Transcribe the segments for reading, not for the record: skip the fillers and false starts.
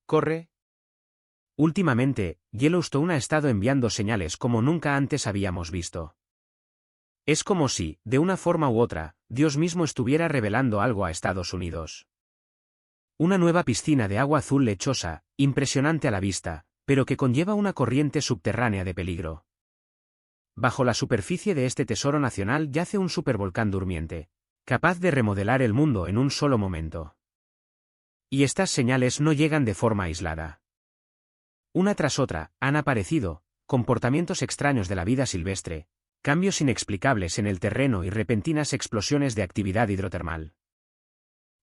Corre. Últimamente, Yellowstone ha estado enviando señales como nunca antes habíamos visto. Es como si, de una forma u otra, Dios mismo estuviera revelando algo a Estados Unidos. Una nueva piscina de agua azul lechosa, impresionante a la vista, pero que conlleva una corriente subterránea de peligro. Bajo la superficie de este tesoro nacional yace un supervolcán durmiente, capaz de remodelar el mundo en un solo momento. Y estas señales no llegan de forma aislada. Una tras otra, han aparecido, comportamientos extraños de la vida silvestre, cambios inexplicables en el terreno y repentinas explosiones de actividad hidrotermal.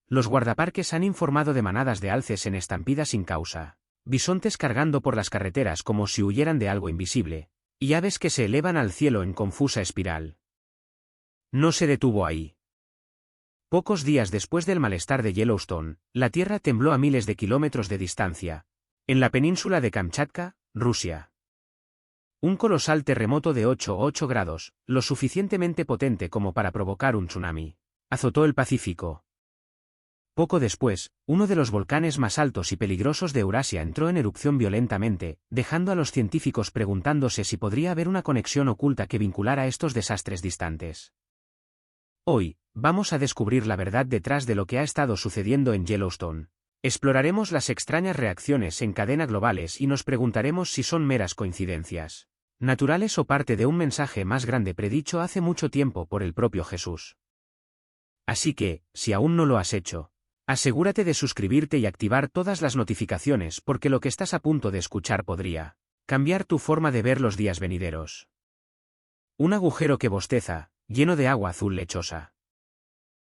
Los guardaparques han informado de manadas de alces en estampida sin causa, bisontes cargando por las carreteras como si huyeran de algo invisible, y aves que se elevan al cielo en confusa espiral. No se detuvo ahí. Pocos días después del malestar de Yellowstone, la Tierra tembló a miles de kilómetros de distancia, en la península de Kamchatka, Rusia. Un colosal terremoto de 8,8 grados, lo suficientemente potente como para provocar un tsunami, azotó el Pacífico. Poco después, uno de los volcanes más altos y peligrosos de Eurasia entró en erupción violentamente, dejando a los científicos preguntándose si podría haber una conexión oculta que vinculara estos desastres distantes. Hoy, vamos a descubrir la verdad detrás de lo que ha estado sucediendo en Yellowstone. Exploraremos las extrañas reacciones en cadena globales y nos preguntaremos si son meras coincidencias naturales o parte de un mensaje más grande predicho hace mucho tiempo por el propio Jesús. Así que, si aún no lo has hecho, asegúrate de suscribirte y activar todas las notificaciones porque lo que estás a punto de escuchar podría cambiar tu forma de ver los días venideros. Un agujero que bosteza, lleno de agua azul lechosa.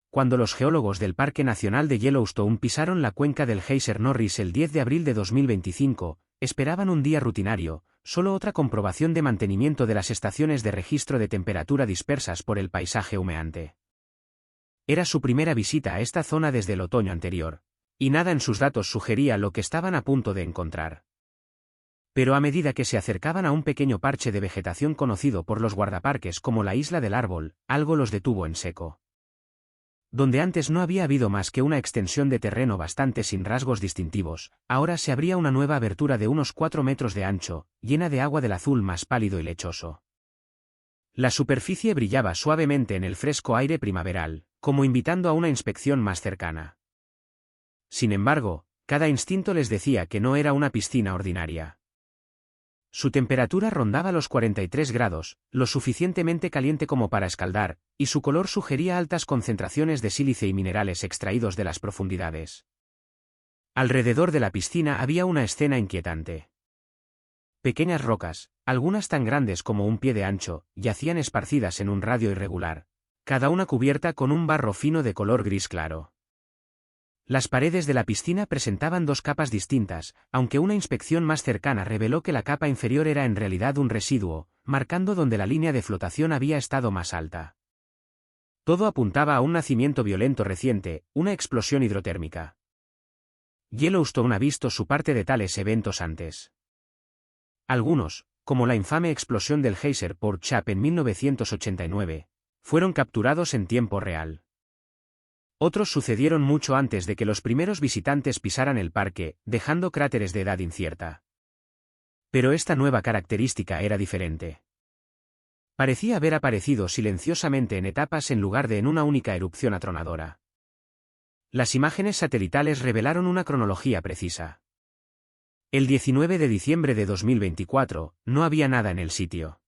Cuando los geólogos del Parque Nacional de Yellowstone pisaron la cuenca del Geyser Norris el 10 de abril de 2025, esperaban un día rutinario, solo otra comprobación de mantenimiento de las estaciones de registro de temperatura dispersas por el paisaje humeante. Era su primera visita a esta zona desde el otoño anterior, y nada en sus datos sugería lo que estaban a punto de encontrar. Pero a medida que se acercaban a un pequeño parche de vegetación conocido por los guardaparques como la Isla del Árbol, algo los detuvo en seco. Donde antes no había habido más que una extensión de terreno bastante sin rasgos distintivos, ahora se abría una nueva abertura de unos 4 metros de ancho, llena de agua del azul más pálido y lechoso. La superficie brillaba suavemente en el fresco aire primaveral, como invitando a una inspección más cercana. Sin embargo, cada instinto les decía que no era una piscina ordinaria. Su temperatura rondaba los 43 grados, lo suficientemente caliente como para escaldar, y su color sugería altas concentraciones de sílice y minerales extraídos de las profundidades. Alrededor de la piscina había una escena inquietante. Pequeñas rocas, algunas tan grandes como un pie de ancho, yacían esparcidas en un radio irregular, cada una cubierta con un barro fino de color gris claro. Las paredes de la piscina presentaban dos capas distintas, aunque una inspección más cercana reveló que la capa inferior era en realidad un residuo, marcando donde la línea de flotación había estado más alta. Todo apuntaba a un nacimiento violento reciente, una explosión hidrotérmica. Yellowstone ha visto su parte de tales eventos antes. Algunos, como la infame explosión del Geyser Port Chap en 1989, fueron capturados en tiempo real. Otros sucedieron mucho antes de que los primeros visitantes pisaran el parque, dejando cráteres de edad incierta. Pero esta nueva característica era diferente. Parecía haber aparecido silenciosamente en etapas en lugar de en una única erupción atronadora. Las imágenes satelitales revelaron una cronología precisa. El 19 de diciembre de 2024, no había nada en el sitio.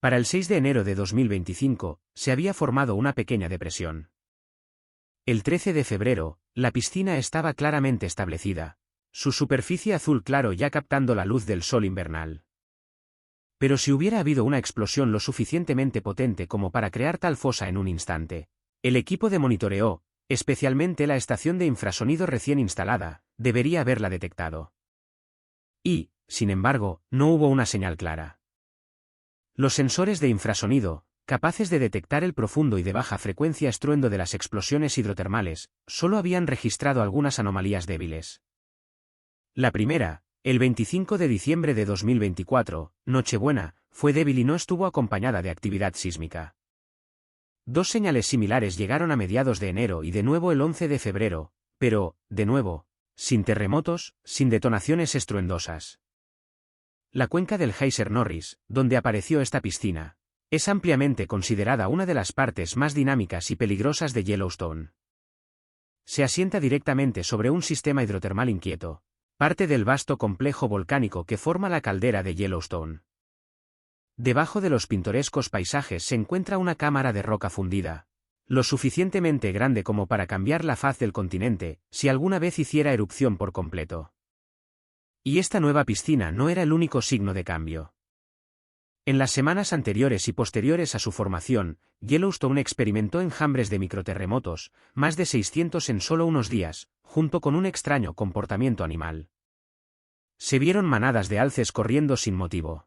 Para el 6 de enero de 2025, se había formado una pequeña depresión. El 13 de febrero, la piscina estaba claramente establecida, su superficie azul claro ya captando la luz del sol invernal. Pero si hubiera habido una explosión lo suficientemente potente como para crear tal fosa en un instante, el equipo de monitoreo, especialmente la estación de infrasonido recién instalada, debería haberla detectado. Y, sin embargo, no hubo una señal clara. Los sensores de infrasonido, capaces de detectar el profundo y de baja frecuencia estruendo de las explosiones hidrotermales, solo habían registrado algunas anomalías débiles. La primera, el 25 de diciembre de 2024, Nochebuena, fue débil y no estuvo acompañada de actividad sísmica. Dos señales similares llegaron a mediados de enero y de nuevo el 11 de febrero, pero, de nuevo, sin terremotos, sin detonaciones estruendosas. La cuenca del Geyser Norris, donde apareció esta piscina, es ampliamente considerada una de las partes más dinámicas y peligrosas de Yellowstone. Se asienta directamente sobre un sistema hidrotermal inquieto, parte del vasto complejo volcánico que forma la caldera de Yellowstone. Debajo de los pintorescos paisajes se encuentra una cámara de roca fundida, lo suficientemente grande como para cambiar la faz del continente, si alguna vez hiciera erupción por completo. Y esta nueva piscina no era el único signo de cambio. En las semanas anteriores y posteriores a su formación, Yellowstone experimentó enjambres de microterremotos, más de 600 en solo unos días, junto con un extraño comportamiento animal. Se vieron manadas de alces corriendo sin motivo.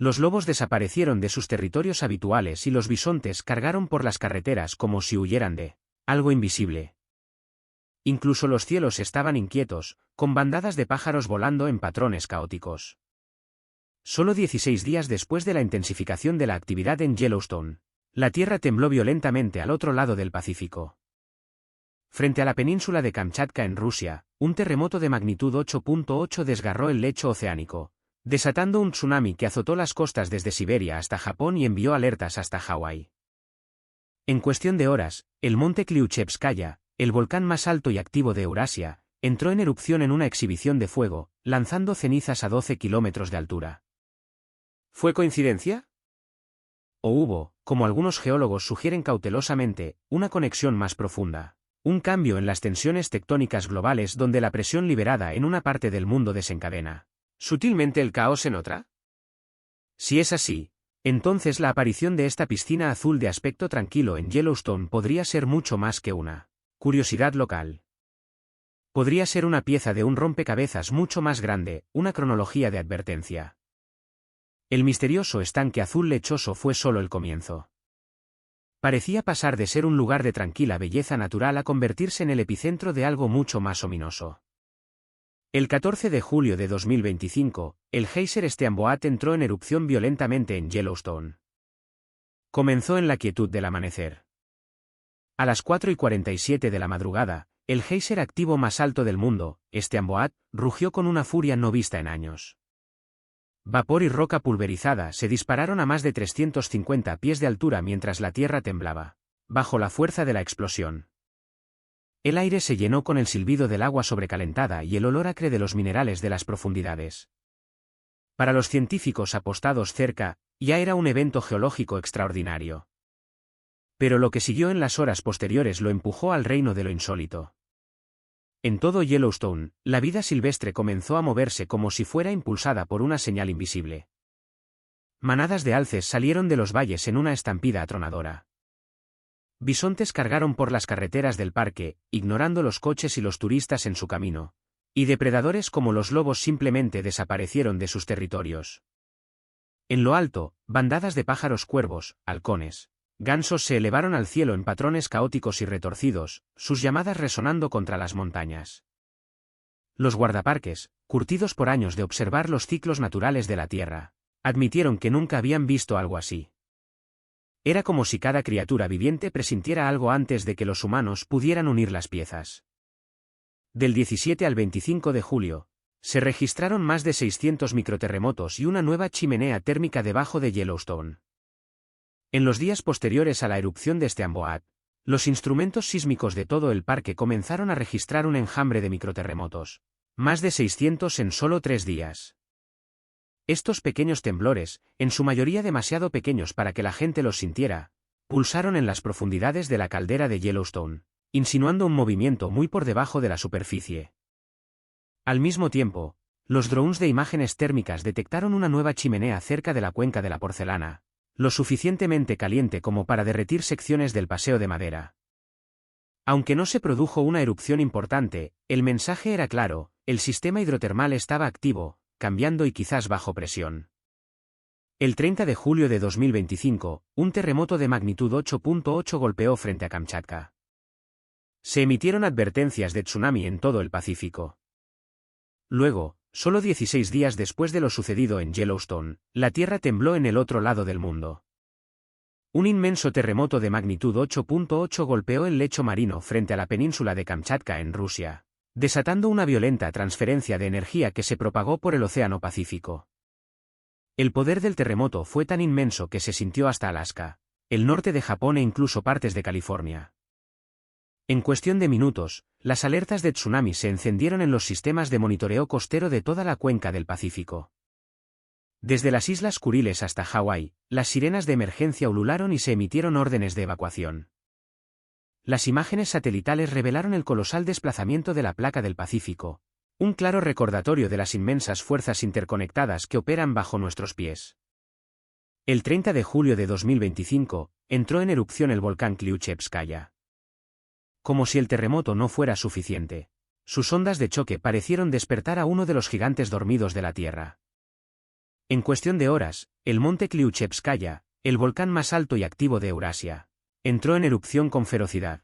Los lobos desaparecieron de sus territorios habituales y los bisontes cargaron por las carreteras como si huyeran de algo invisible. Incluso los cielos estaban inquietos, con bandadas de pájaros volando en patrones caóticos. Solo 16 días después de la intensificación de la actividad en Yellowstone, la Tierra tembló violentamente al otro lado del Pacífico. Frente a la península de Kamchatka en Rusia, un terremoto de magnitud 8.8 desgarró el lecho oceánico, desatando un tsunami que azotó las costas desde Siberia hasta Japón y envió alertas hasta Hawái. En cuestión de horas, el monte Kliuchevskaya, el volcán más alto y activo de Eurasia, entró en erupción en una exhibición de fuego, lanzando cenizas a 12 kilómetros de altura. ¿Fue coincidencia? ¿O hubo, como algunos geólogos sugieren cautelosamente, una conexión más profunda? Un cambio en las tensiones tectónicas globales donde la presión liberada en una parte del mundo desencadena sutilmente el caos en otra. Si es así, entonces la aparición de esta piscina azul de aspecto tranquilo en Yellowstone podría ser mucho más que una curiosidad local. Podría ser una pieza de un rompecabezas mucho más grande, una cronología de advertencia. El misterioso estanque azul lechoso fue solo el comienzo. Parecía pasar de ser un lugar de tranquila belleza natural a convertirse en el epicentro de algo mucho más ominoso. El 14 de julio de 2025, el Geyser Steamboat entró en erupción violentamente en Yellowstone. Comenzó en la quietud del amanecer. A las 4:47 de la madrugada, el geyser activo más alto del mundo, Steamboat, rugió con una furia no vista en años. Vapor y roca pulverizada se dispararon a más de 350 pies de altura mientras la tierra temblaba, bajo la fuerza de la explosión. El aire se llenó con el silbido del agua sobrecalentada y el olor acre de los minerales de las profundidades. Para los científicos apostados cerca, ya era un evento geológico extraordinario. Pero lo que siguió en las horas posteriores lo empujó al reino de lo insólito. En todo Yellowstone, la vida silvestre comenzó a moverse como si fuera impulsada por una señal invisible. Manadas de alces salieron de los valles en una estampida atronadora. Bisontes cargaron por las carreteras del parque, ignorando los coches y los turistas en su camino, y depredadores como los lobos simplemente desaparecieron de sus territorios. En lo alto, bandadas de pájaros cuervos, halcones, gansos se elevaron al cielo en patrones caóticos y retorcidos, sus llamadas resonando contra las montañas. Los guardaparques, curtidos por años de observar los ciclos naturales de la Tierra, admitieron que nunca habían visto algo así. Era como si cada criatura viviente presintiera algo antes de que los humanos pudieran unir las piezas. Del 17 al 25 de julio, se registraron más de 600 microterremotos y una nueva chimenea térmica debajo de Yellowstone. En los días posteriores a la erupción de Steamboat, los instrumentos sísmicos de todo el parque comenzaron a registrar un enjambre de microterremotos, más de 600 en solo 3 días. Estos pequeños temblores, en su mayoría demasiado pequeños para que la gente los sintiera, pulsaron en las profundidades de la caldera de Yellowstone, insinuando un movimiento muy por debajo de la superficie. Al mismo tiempo, los drones de imágenes térmicas detectaron una nueva chimenea cerca de la cuenca de la Porcelana, lo suficientemente caliente como para derretir secciones del paseo de madera. Aunque no se produjo una erupción importante, el mensaje era claro: el sistema hidrotermal estaba activo, cambiando y quizás bajo presión. El 30 de julio de 2025, un terremoto de magnitud 8.8 golpeó frente a Kamchatka. Se emitieron advertencias de tsunami en todo el Pacífico. Luego, solo 16 días después de lo sucedido en Yellowstone, la Tierra tembló en el otro lado del mundo. Un inmenso terremoto de magnitud 8.8 golpeó el lecho marino frente a la península de Kamchatka en Rusia, desatando una violenta transferencia de energía que se propagó por el Océano Pacífico. El poder del terremoto fue tan inmenso que se sintió hasta Alaska, el norte de Japón e incluso partes de California. En cuestión de minutos, las alertas de tsunami se encendieron en los sistemas de monitoreo costero de toda la cuenca del Pacífico. Desde las Islas Kuriles hasta Hawái, las sirenas de emergencia ulularon y se emitieron órdenes de evacuación. Las imágenes satelitales revelaron el colosal desplazamiento de la placa del Pacífico, un claro recordatorio de las inmensas fuerzas interconectadas que operan bajo nuestros pies. El 30 de julio de 2025, entró en erupción el volcán Kliuchevskaya. Como si el terremoto no fuera suficiente, sus ondas de choque parecieron despertar a uno de los gigantes dormidos de la Tierra. En cuestión de horas, el monte Kliuchevskaya, el volcán más alto y activo de Eurasia, entró en erupción con ferocidad.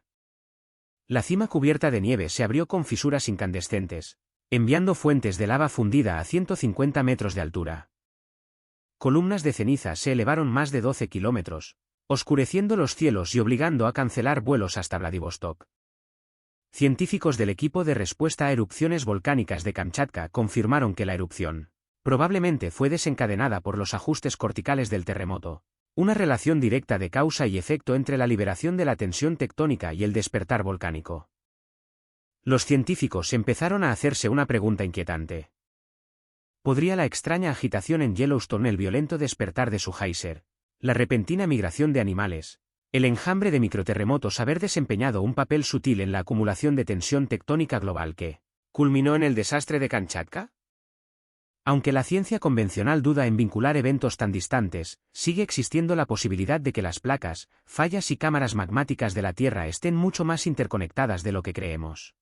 La cima cubierta de nieve se abrió con fisuras incandescentes, enviando fuentes de lava fundida a 150 metros de altura. Columnas de ceniza se elevaron más de 12 kilómetros, oscureciendo los cielos y obligando a cancelar vuelos hasta Vladivostok. Científicos del equipo de respuesta a erupciones volcánicas de Kamchatka confirmaron que la erupción probablemente fue desencadenada por los ajustes corticales del terremoto, una relación directa de causa y efecto entre la liberación de la tensión tectónica y el despertar volcánico. Los científicos empezaron a hacerse una pregunta inquietante. ¿Podría la extraña agitación en Yellowstone, el violento despertar de su geyser, la repentina migración de animales, el enjambre de microterremotos haber desempeñado un papel sutil en la acumulación de tensión tectónica global que culminó en el desastre de Kamchatka? Aunque la ciencia convencional duda en vincular eventos tan distantes, sigue existiendo la posibilidad de que las placas, fallas y cámaras magmáticas de la Tierra estén mucho más interconectadas de lo que creemos.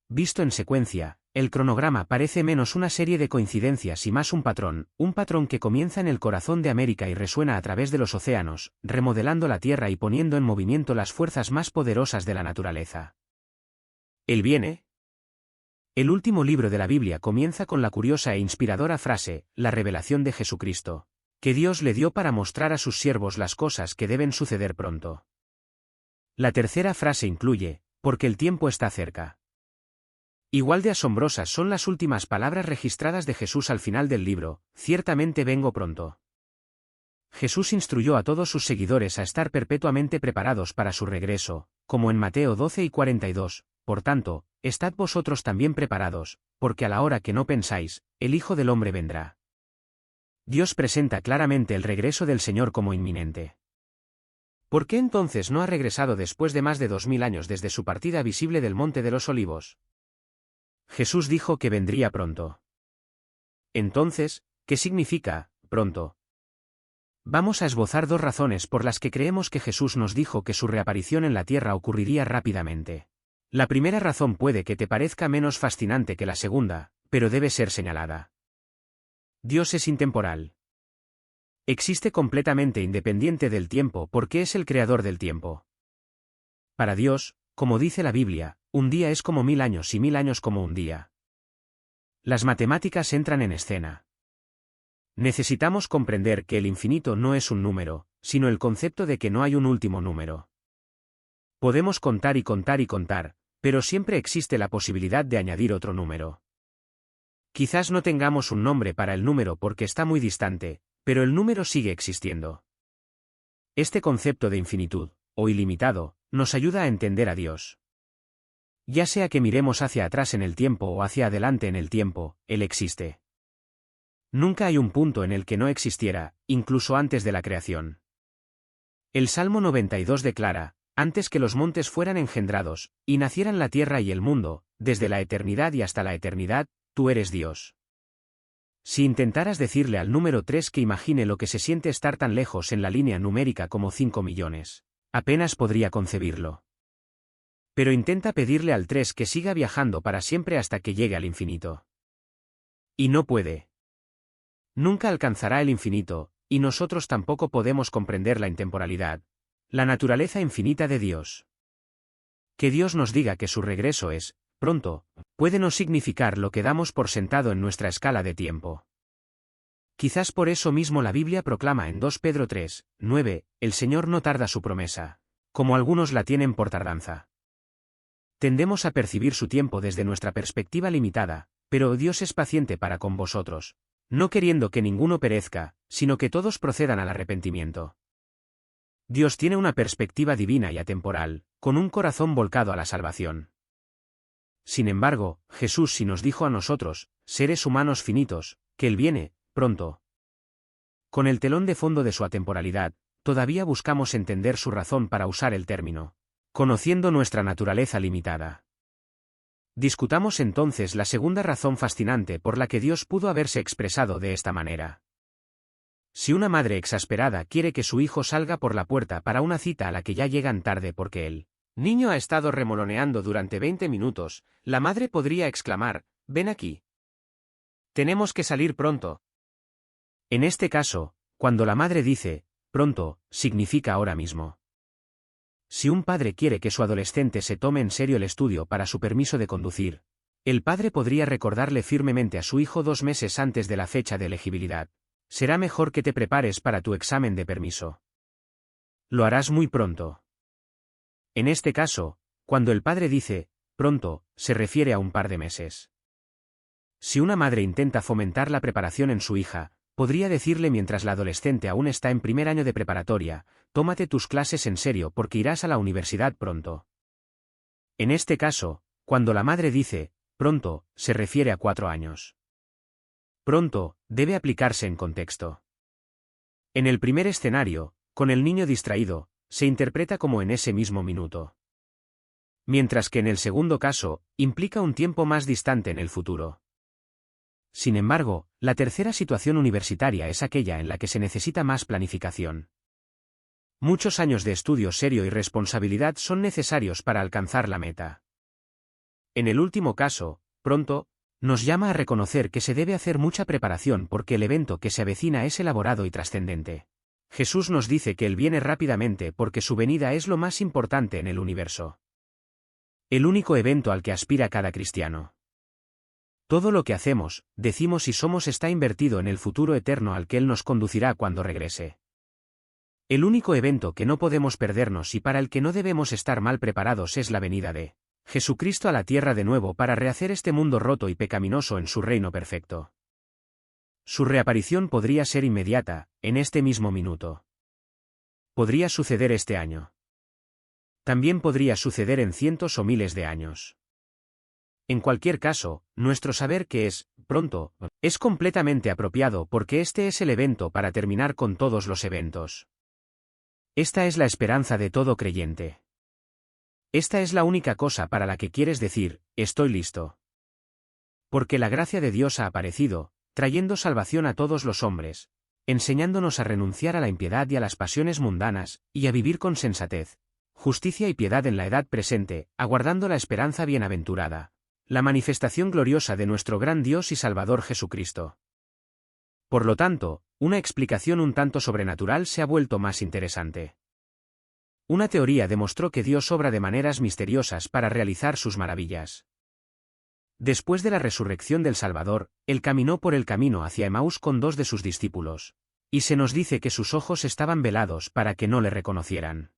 Visto en secuencia, el cronograma parece menos una serie de coincidencias y más un patrón que comienza en el corazón de América y resuena a través de los océanos, remodelando la Tierra y poniendo en movimiento las fuerzas más poderosas de la naturaleza. ¿Él viene? El último libro de la Biblia comienza con la curiosa e inspiradora frase, la revelación de Jesucristo, que Dios le dio para mostrar a sus siervos las cosas que deben suceder pronto. La tercera frase incluye, porque el tiempo está cerca. Igual de asombrosas son las últimas palabras registradas de Jesús al final del libro, ciertamente vengo pronto. Jesús instruyó a todos sus seguidores a estar perpetuamente preparados para su regreso, como en Mateo 12 y 42, por tanto, estad vosotros también preparados, porque a la hora que no pensáis, el Hijo del Hombre vendrá. Dios presenta claramente el regreso del Señor como inminente. ¿Por qué entonces no ha regresado después de más de 2000 años desde su partida visible del Monte de los Olivos? Jesús dijo que vendría pronto. Entonces, ¿qué significa, pronto? Vamos a esbozar dos razones por las que creemos que Jesús nos dijo que su reaparición en la tierra ocurriría rápidamente. La primera razón puede que te parezca menos fascinante que la segunda, pero debe ser señalada. Dios es intemporal. Existe completamente independiente del tiempo porque es el creador del tiempo. Para Dios, como dice la Biblia, un día es como 1000 años y 1000 años como un día. Las matemáticas entran en escena. Necesitamos comprender que el infinito no es un número, sino el concepto de que no hay un último número. Podemos contar y contar y contar, pero siempre existe la posibilidad de añadir otro número. Quizás no tengamos un nombre para el número porque está muy distante, pero el número sigue existiendo. Este concepto de infinitud, o ilimitado, nos ayuda a entender a Dios. Ya sea que miremos hacia atrás en el tiempo o hacia adelante en el tiempo, Él existe. Nunca hay un punto en el que no existiera, incluso antes de la creación. El Salmo 92 declara, antes que los montes fueran engendrados, y nacieran la tierra y el mundo, desde la eternidad y hasta la eternidad, tú eres Dios. Si intentaras decirle al número 3 que imagine lo que se siente estar tan lejos en la línea numérica como 5 millones, apenas podría concebirlo. Pero intenta pedirle al 3 que siga viajando para siempre hasta que llegue al infinito. Y no puede. Nunca alcanzará el infinito, y nosotros tampoco podemos comprender la intemporalidad, la naturaleza infinita de Dios. Que Dios nos diga que su regreso es pronto, puede no significar lo que damos por sentado en nuestra escala de tiempo. Quizás por eso mismo la Biblia proclama en 2 Pedro 3, 9, el Señor no tarda su promesa, como algunos la tienen por tardanza. Tendemos a percibir su tiempo desde nuestra perspectiva limitada, pero Dios es paciente para con vosotros, no queriendo que ninguno perezca, sino que todos procedan al arrepentimiento. Dios tiene una perspectiva divina y atemporal, con un corazón volcado a la salvación. Sin embargo, Jesús sí nos dijo a nosotros, seres humanos finitos, que Él viene, pronto. Con el telón de fondo de su atemporalidad, todavía buscamos entender su razón para usar el término, conociendo nuestra naturaleza limitada. Discutamos entonces la segunda razón fascinante por la que Dios pudo haberse expresado de esta manera. Si una madre exasperada quiere que su hijo salga por la puerta para una cita a la que ya llegan tarde porque el niño ha estado remoloneando durante 20 minutos, la madre podría exclamar, «Ven aquí. Tenemos que salir pronto». En este caso, cuando la madre dice, «pronto», significa ahora mismo. Si un padre quiere que su adolescente se tome en serio el estudio para su permiso de conducir, el padre podría recordarle firmemente a su hijo 2 meses antes de la fecha de elegibilidad. Será mejor que te prepares para tu examen de permiso. Lo harás muy pronto. En este caso, cuando el padre dice, pronto, se refiere a un par de meses. Si una madre intenta fomentar la preparación en su hija, podría decirle mientras la adolescente aún está en primer año de preparatoria, tómate tus clases en serio porque irás a la universidad pronto. En este caso, cuando la madre dice, pronto, se refiere a 4 años. Pronto, debe aplicarse en contexto. En el primer escenario, con el niño distraído, se interpreta como en ese mismo minuto. Mientras que en el segundo caso, implica un tiempo más distante en el futuro. Sin embargo, la tercera situación universitaria es aquella en la que se necesita más planificación. Muchos años de estudio serio y responsabilidad son necesarios para alcanzar la meta. En el último caso, pronto, nos llama a reconocer que se debe hacer mucha preparación porque el evento que se avecina es elaborado y trascendente. Jesús nos dice que Él viene rápidamente porque su venida es lo más importante en el universo. El único evento al que aspira cada cristiano. Todo lo que hacemos, decimos y somos está invertido en el futuro eterno al que Él nos conducirá cuando regrese. El único evento que no podemos perdernos y para el que no debemos estar mal preparados es la venida de Jesucristo a la tierra de nuevo para rehacer este mundo roto y pecaminoso en su reino perfecto. Su reaparición podría ser inmediata, en este mismo minuto. Podría suceder este año. También podría suceder en cientos o miles de años. En cualquier caso, nuestro saber que es, pronto, es completamente apropiado porque este es el evento para terminar con todos los eventos. Esta es la esperanza de todo creyente. Esta es la única cosa para la que quieres decir, estoy listo. Porque la gracia de Dios ha aparecido, trayendo salvación a todos los hombres, enseñándonos a renunciar a la impiedad y a las pasiones mundanas, y a vivir con sensatez, justicia y piedad en la edad presente, aguardando la esperanza bienaventurada, la manifestación gloriosa de nuestro gran Dios y Salvador Jesucristo. Por lo tanto, una explicación un tanto sobrenatural se ha vuelto más interesante. Una teoría demostró que Dios obra de maneras misteriosas para realizar sus maravillas. Después de la resurrección del Salvador, Él caminó por el camino hacia Emaús con 2 de sus discípulos, y se nos dice que sus ojos estaban velados para que no le reconocieran.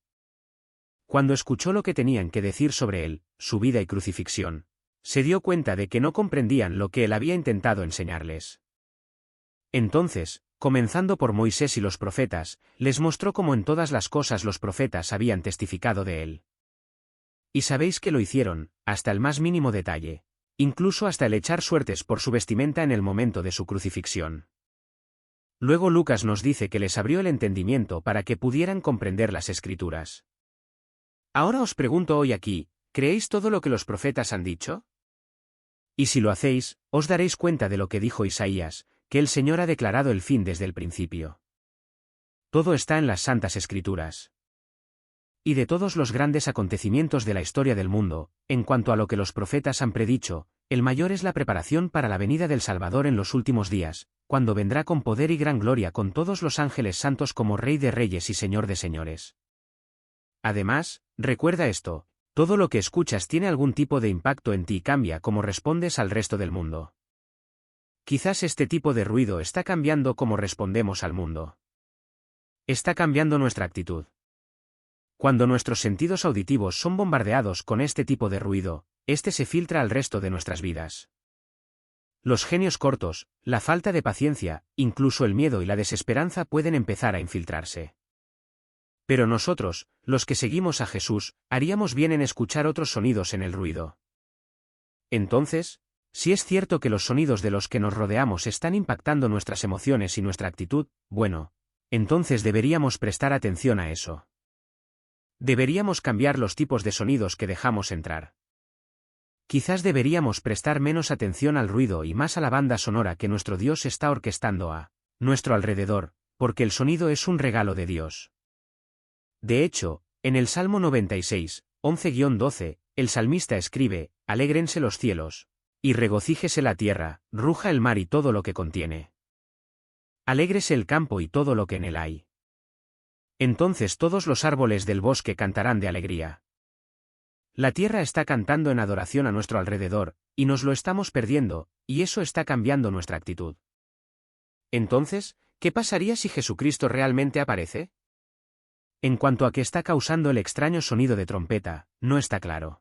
Cuando escuchó lo que tenían que decir sobre Él, su vida y crucifixión, se dio cuenta de que no comprendían lo que Él había intentado enseñarles. Entonces, comenzando por Moisés y los profetas, les mostró cómo en todas las cosas los profetas habían testificado de Él. Y sabéis que lo hicieron, hasta el más mínimo detalle, incluso hasta el echar suertes por su vestimenta en el momento de su crucifixión. Luego Lucas nos dice que les abrió el entendimiento para que pudieran comprender las Escrituras. Ahora os pregunto hoy aquí, ¿creéis todo lo que los profetas han dicho? Y si lo hacéis, os daréis cuenta de lo que dijo Isaías, que el Señor ha declarado el fin desde el principio. Todo está en las Santas Escrituras. Y de todos los grandes acontecimientos de la historia del mundo, en cuanto a lo que los profetas han predicho, el mayor es la preparación para la venida del Salvador en los últimos días, cuando vendrá con poder y gran gloria con todos los ángeles santos como Rey de Reyes y Señor de Señores. Además, recuerda esto, todo lo que escuchas tiene algún tipo de impacto en ti y cambia cómo respondes al resto del mundo. Quizás este tipo de ruido está cambiando cómo respondemos al mundo. Está cambiando nuestra actitud. Cuando nuestros sentidos auditivos son bombardeados con este tipo de ruido, este se filtra al resto de nuestras vidas. Los genios cortos, la falta de paciencia, incluso el miedo y la desesperanza pueden empezar a infiltrarse. Pero nosotros, los que seguimos a Jesús, haríamos bien en escuchar otros sonidos en el ruido. Entonces, si es cierto que los sonidos de los que nos rodeamos están impactando nuestras emociones y nuestra actitud, bueno, entonces deberíamos prestar atención a eso. Deberíamos cambiar los tipos de sonidos que dejamos entrar. Quizás deberíamos prestar menos atención al ruido y más a la banda sonora que nuestro Dios está orquestando a nuestro alrededor, porque el sonido es un regalo de Dios. De hecho, en el Salmo 96, 11-12, el salmista escribe: «Alégrense los cielos, y regocíjese la tierra, ruja el mar y todo lo que contiene. Alégrese el campo y todo lo que en él hay. Entonces todos los árboles del bosque cantarán de alegría». La tierra está cantando en adoración a nuestro alrededor, y nos lo estamos perdiendo, y eso está cambiando nuestra actitud. Entonces, ¿qué pasaría si Jesucristo realmente aparece? En cuanto a qué está causando el extraño sonido de trompeta, no está claro.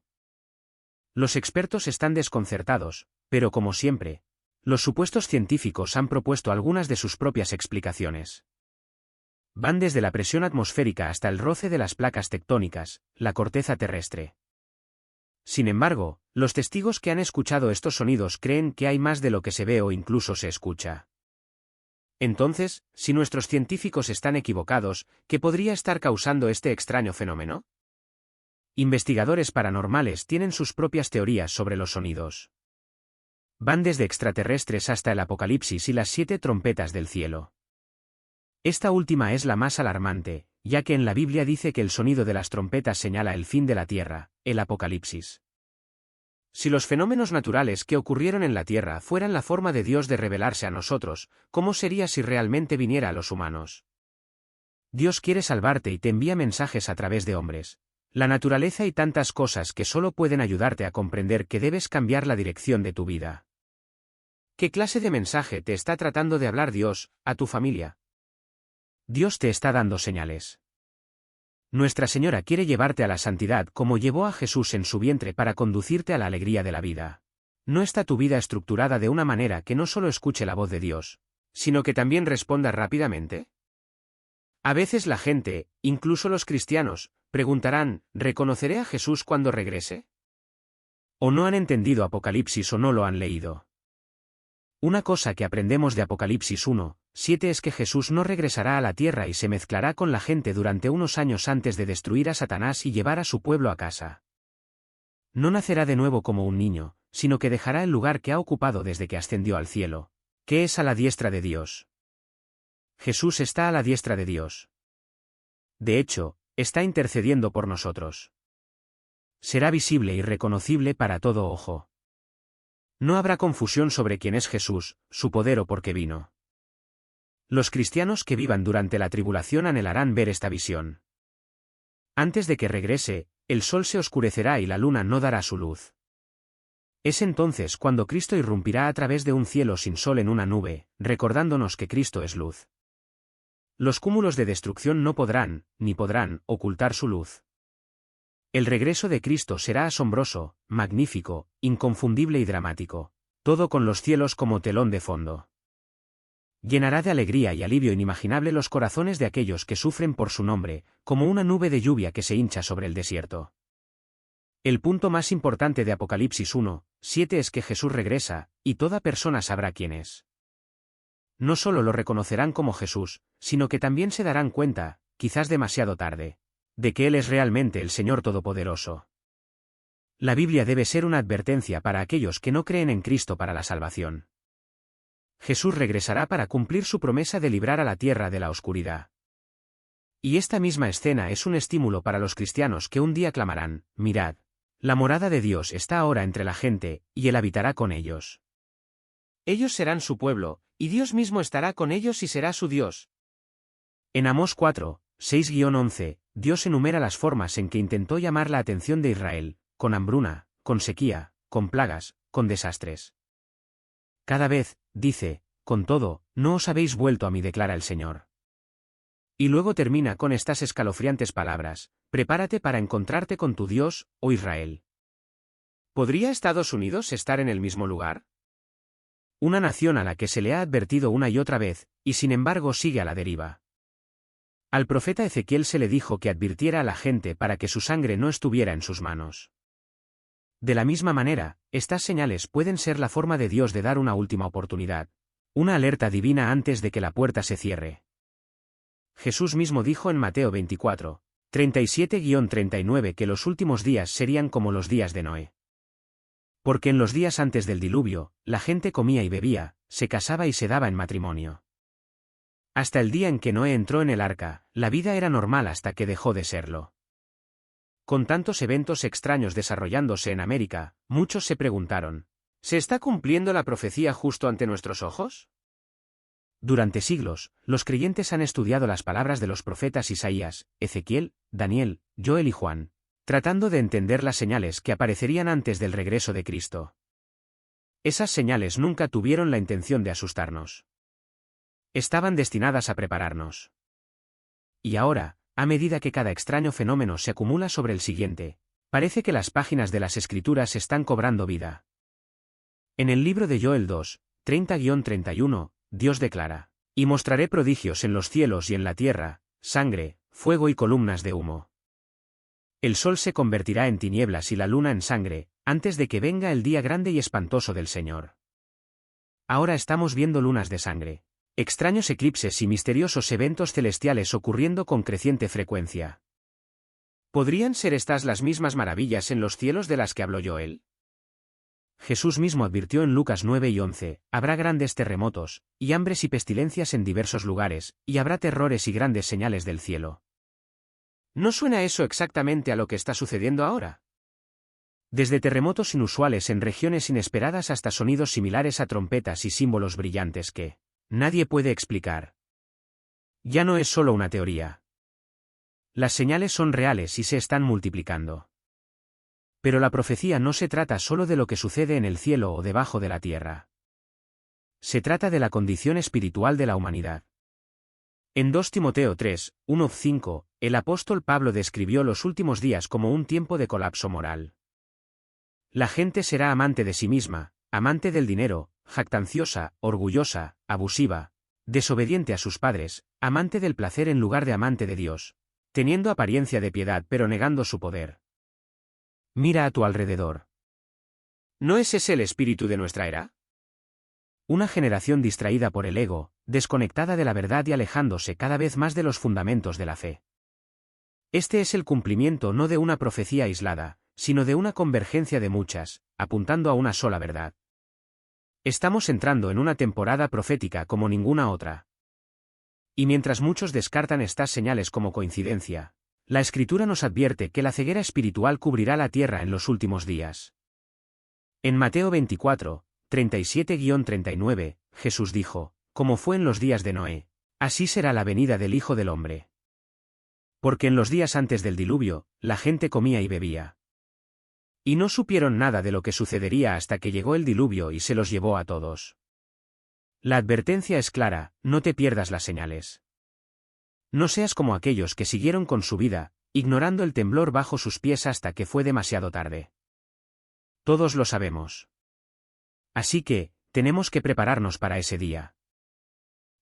Los expertos están desconcertados, pero como siempre, los supuestos científicos han propuesto algunas de sus propias explicaciones. Van desde la presión atmosférica hasta el roce de las placas tectónicas, la corteza terrestre. Sin embargo, los testigos que han escuchado estos sonidos creen que hay más de lo que se ve o incluso se escucha. Entonces, si nuestros científicos están equivocados, ¿qué podría estar causando este extraño fenómeno? Investigadores paranormales tienen sus propias teorías sobre los sonidos. Van desde extraterrestres hasta el Apocalipsis y las 7 trompetas del cielo. Esta última es la más alarmante, ya que en la Biblia dice que el sonido de las trompetas señala el fin de la tierra, el Apocalipsis. Si los fenómenos naturales que ocurrieron en la tierra fueran la forma de Dios de revelarse a nosotros, ¿cómo sería si realmente viniera a los humanos? Dios quiere salvarte y te envía mensajes a través de hombres, la naturaleza y tantas cosas que solo pueden ayudarte a comprender que debes cambiar la dirección de tu vida. ¿Qué clase de mensaje te está tratando de hablar Dios, a tu familia? Dios te está dando señales. Nuestra Señora quiere llevarte a la santidad como llevó a Jesús en su vientre para conducirte a la alegría de la vida. ¿No está tu vida estructurada de una manera que no solo escuche la voz de Dios, sino que también responda rápidamente? A veces la gente, incluso los cristianos, preguntarán: ¿reconoceré a Jesús cuando regrese? ¿O no han entendido Apocalipsis o no lo han leído? Una cosa que aprendemos de Apocalipsis 1:7 es que Jesús no regresará a la tierra y se mezclará con la gente durante unos años antes de destruir a Satanás y llevar a su pueblo a casa. No nacerá de nuevo como un niño, sino que dejará el lugar que ha ocupado desde que ascendió al cielo, que es a la diestra de Dios. Jesús está a la diestra de Dios. De hecho, está intercediendo por nosotros. Será visible y reconocible para todo ojo. No habrá confusión sobre quién es Jesús, su poder o por qué vino. Los cristianos que vivan durante la tribulación anhelarán ver esta visión. Antes de que regrese, el sol se oscurecerá y la luna no dará su luz. Es entonces cuando Cristo irrumpirá a través de un cielo sin sol en una nube, recordándonos que Cristo es luz. Los cúmulos de destrucción no podrán, ni podrán, ocultar su luz. El regreso de Cristo será asombroso, magnífico, inconfundible y dramático, todo con los cielos como telón de fondo. Llenará de alegría y alivio inimaginable los corazones de aquellos que sufren por su nombre, como una nube de lluvia que se hincha sobre el desierto. El punto más importante de Apocalipsis 1:7 es que Jesús regresa, y toda persona sabrá quién es. No solo lo reconocerán como Jesús, sino que también se darán cuenta, quizás demasiado tarde, de que Él es realmente el Señor Todopoderoso. La Biblia debe ser una advertencia para aquellos que no creen en Cristo para la salvación. Jesús regresará para cumplir su promesa de librar a la tierra de la oscuridad. Y esta misma escena es un estímulo para los cristianos que un día clamarán: mirad, la morada de Dios está ahora entre la gente, y Él habitará con ellos. Ellos serán su pueblo, y Dios mismo estará con ellos y será su Dios. En Amós 4:6-11, Dios enumera las formas en que intentó llamar la atención de Israel: con hambruna, con sequía, con plagas, con desastres. Cada vez, dice, con todo, no os habéis vuelto a mí, declara el Señor. Y luego termina con estas escalofriantes palabras: Prepárate para encontrarte con tu Dios, oh Israel. ¿Podría Estados Unidos estar en el mismo lugar? Una nación a la que se le ha advertido una y otra vez, y sin embargo sigue a la deriva. Al profeta Ezequiel se le dijo que advirtiera a la gente para que su sangre no estuviera en sus manos. De la misma manera, estas señales pueden ser la forma de Dios de dar una última oportunidad, una alerta divina antes de que la puerta se cierre. Jesús mismo dijo en Mateo 24, 37-39 que los últimos días serían como los días de Noé. Porque en los días antes del diluvio, la gente comía y bebía, se casaba y se daba en matrimonio. Hasta el día en que Noé entró en el arca, la vida era normal hasta que dejó de serlo. Con tantos eventos extraños desarrollándose en América, muchos se preguntaron, ¿se está cumpliendo la profecía justo ante nuestros ojos? Durante siglos, los creyentes han estudiado las palabras de los profetas Isaías, Ezequiel, Daniel, Joel y Juan, tratando de entender las señales que aparecerían antes del regreso de Cristo. Esas señales nunca tuvieron la intención de asustarnos. Estaban destinadas a prepararnos. Y ahora, a medida que cada extraño fenómeno se acumula sobre el siguiente, parece que las páginas de las Escrituras están cobrando vida. En el libro de Joel 2, 30-31, Dios declara, «Y mostraré prodigios en los cielos y en la tierra, sangre, fuego y columnas de humo. El sol se convertirá en tinieblas y la luna en sangre, antes de que venga el día grande y espantoso del Señor». Ahora estamos viendo lunas de sangre, extraños eclipses y misteriosos eventos celestiales ocurriendo con creciente frecuencia. ¿Podrían ser estas las mismas maravillas en los cielos de las que habló Joel? Jesús mismo advirtió en Lucas 9 y 11, habrá grandes terremotos, y hambres y pestilencias en diversos lugares, y habrá terrores y grandes señales del cielo. ¿No suena eso exactamente a lo que está sucediendo ahora? Desde terremotos inusuales en regiones inesperadas hasta sonidos similares a trompetas y símbolos brillantes que nadie puede explicar. Ya no es solo una teoría. Las señales son reales y se están multiplicando. Pero la profecía no se trata solo de lo que sucede en el cielo o debajo de la tierra. Se trata de la condición espiritual de la humanidad. En 2 Timoteo 3, 1-5, el apóstol Pablo describió los últimos días como un tiempo de colapso moral. La gente será amante de sí misma, amante del dinero, jactanciosa, orgullosa, abusiva, desobediente a sus padres, amante del placer en lugar de amante de Dios, teniendo apariencia de piedad pero negando su poder. Mira a tu alrededor. ¿No es ese el espíritu de nuestra era? Una generación distraída por el ego, desconectada de la verdad y alejándose cada vez más de los fundamentos de la fe. Este es el cumplimiento no de una profecía aislada, sino de una convergencia de muchas, apuntando a una sola verdad. Estamos entrando en una temporada profética como ninguna otra. Y mientras muchos descartan estas señales como coincidencia, la Escritura nos advierte que la ceguera espiritual cubrirá la tierra en los últimos días. En Mateo 24, 37-39, Jesús dijo, como fue en los días de Noé, así será la venida del Hijo del Hombre. Porque en los días antes del diluvio, la gente comía y bebía. Y no supieron nada de lo que sucedería hasta que llegó el diluvio y se los llevó a todos. La advertencia es clara, no te pierdas las señales. No seas como aquellos que siguieron con su vida, ignorando el temblor bajo sus pies hasta que fue demasiado tarde. Todos lo sabemos. Así que, tenemos que prepararnos para ese día.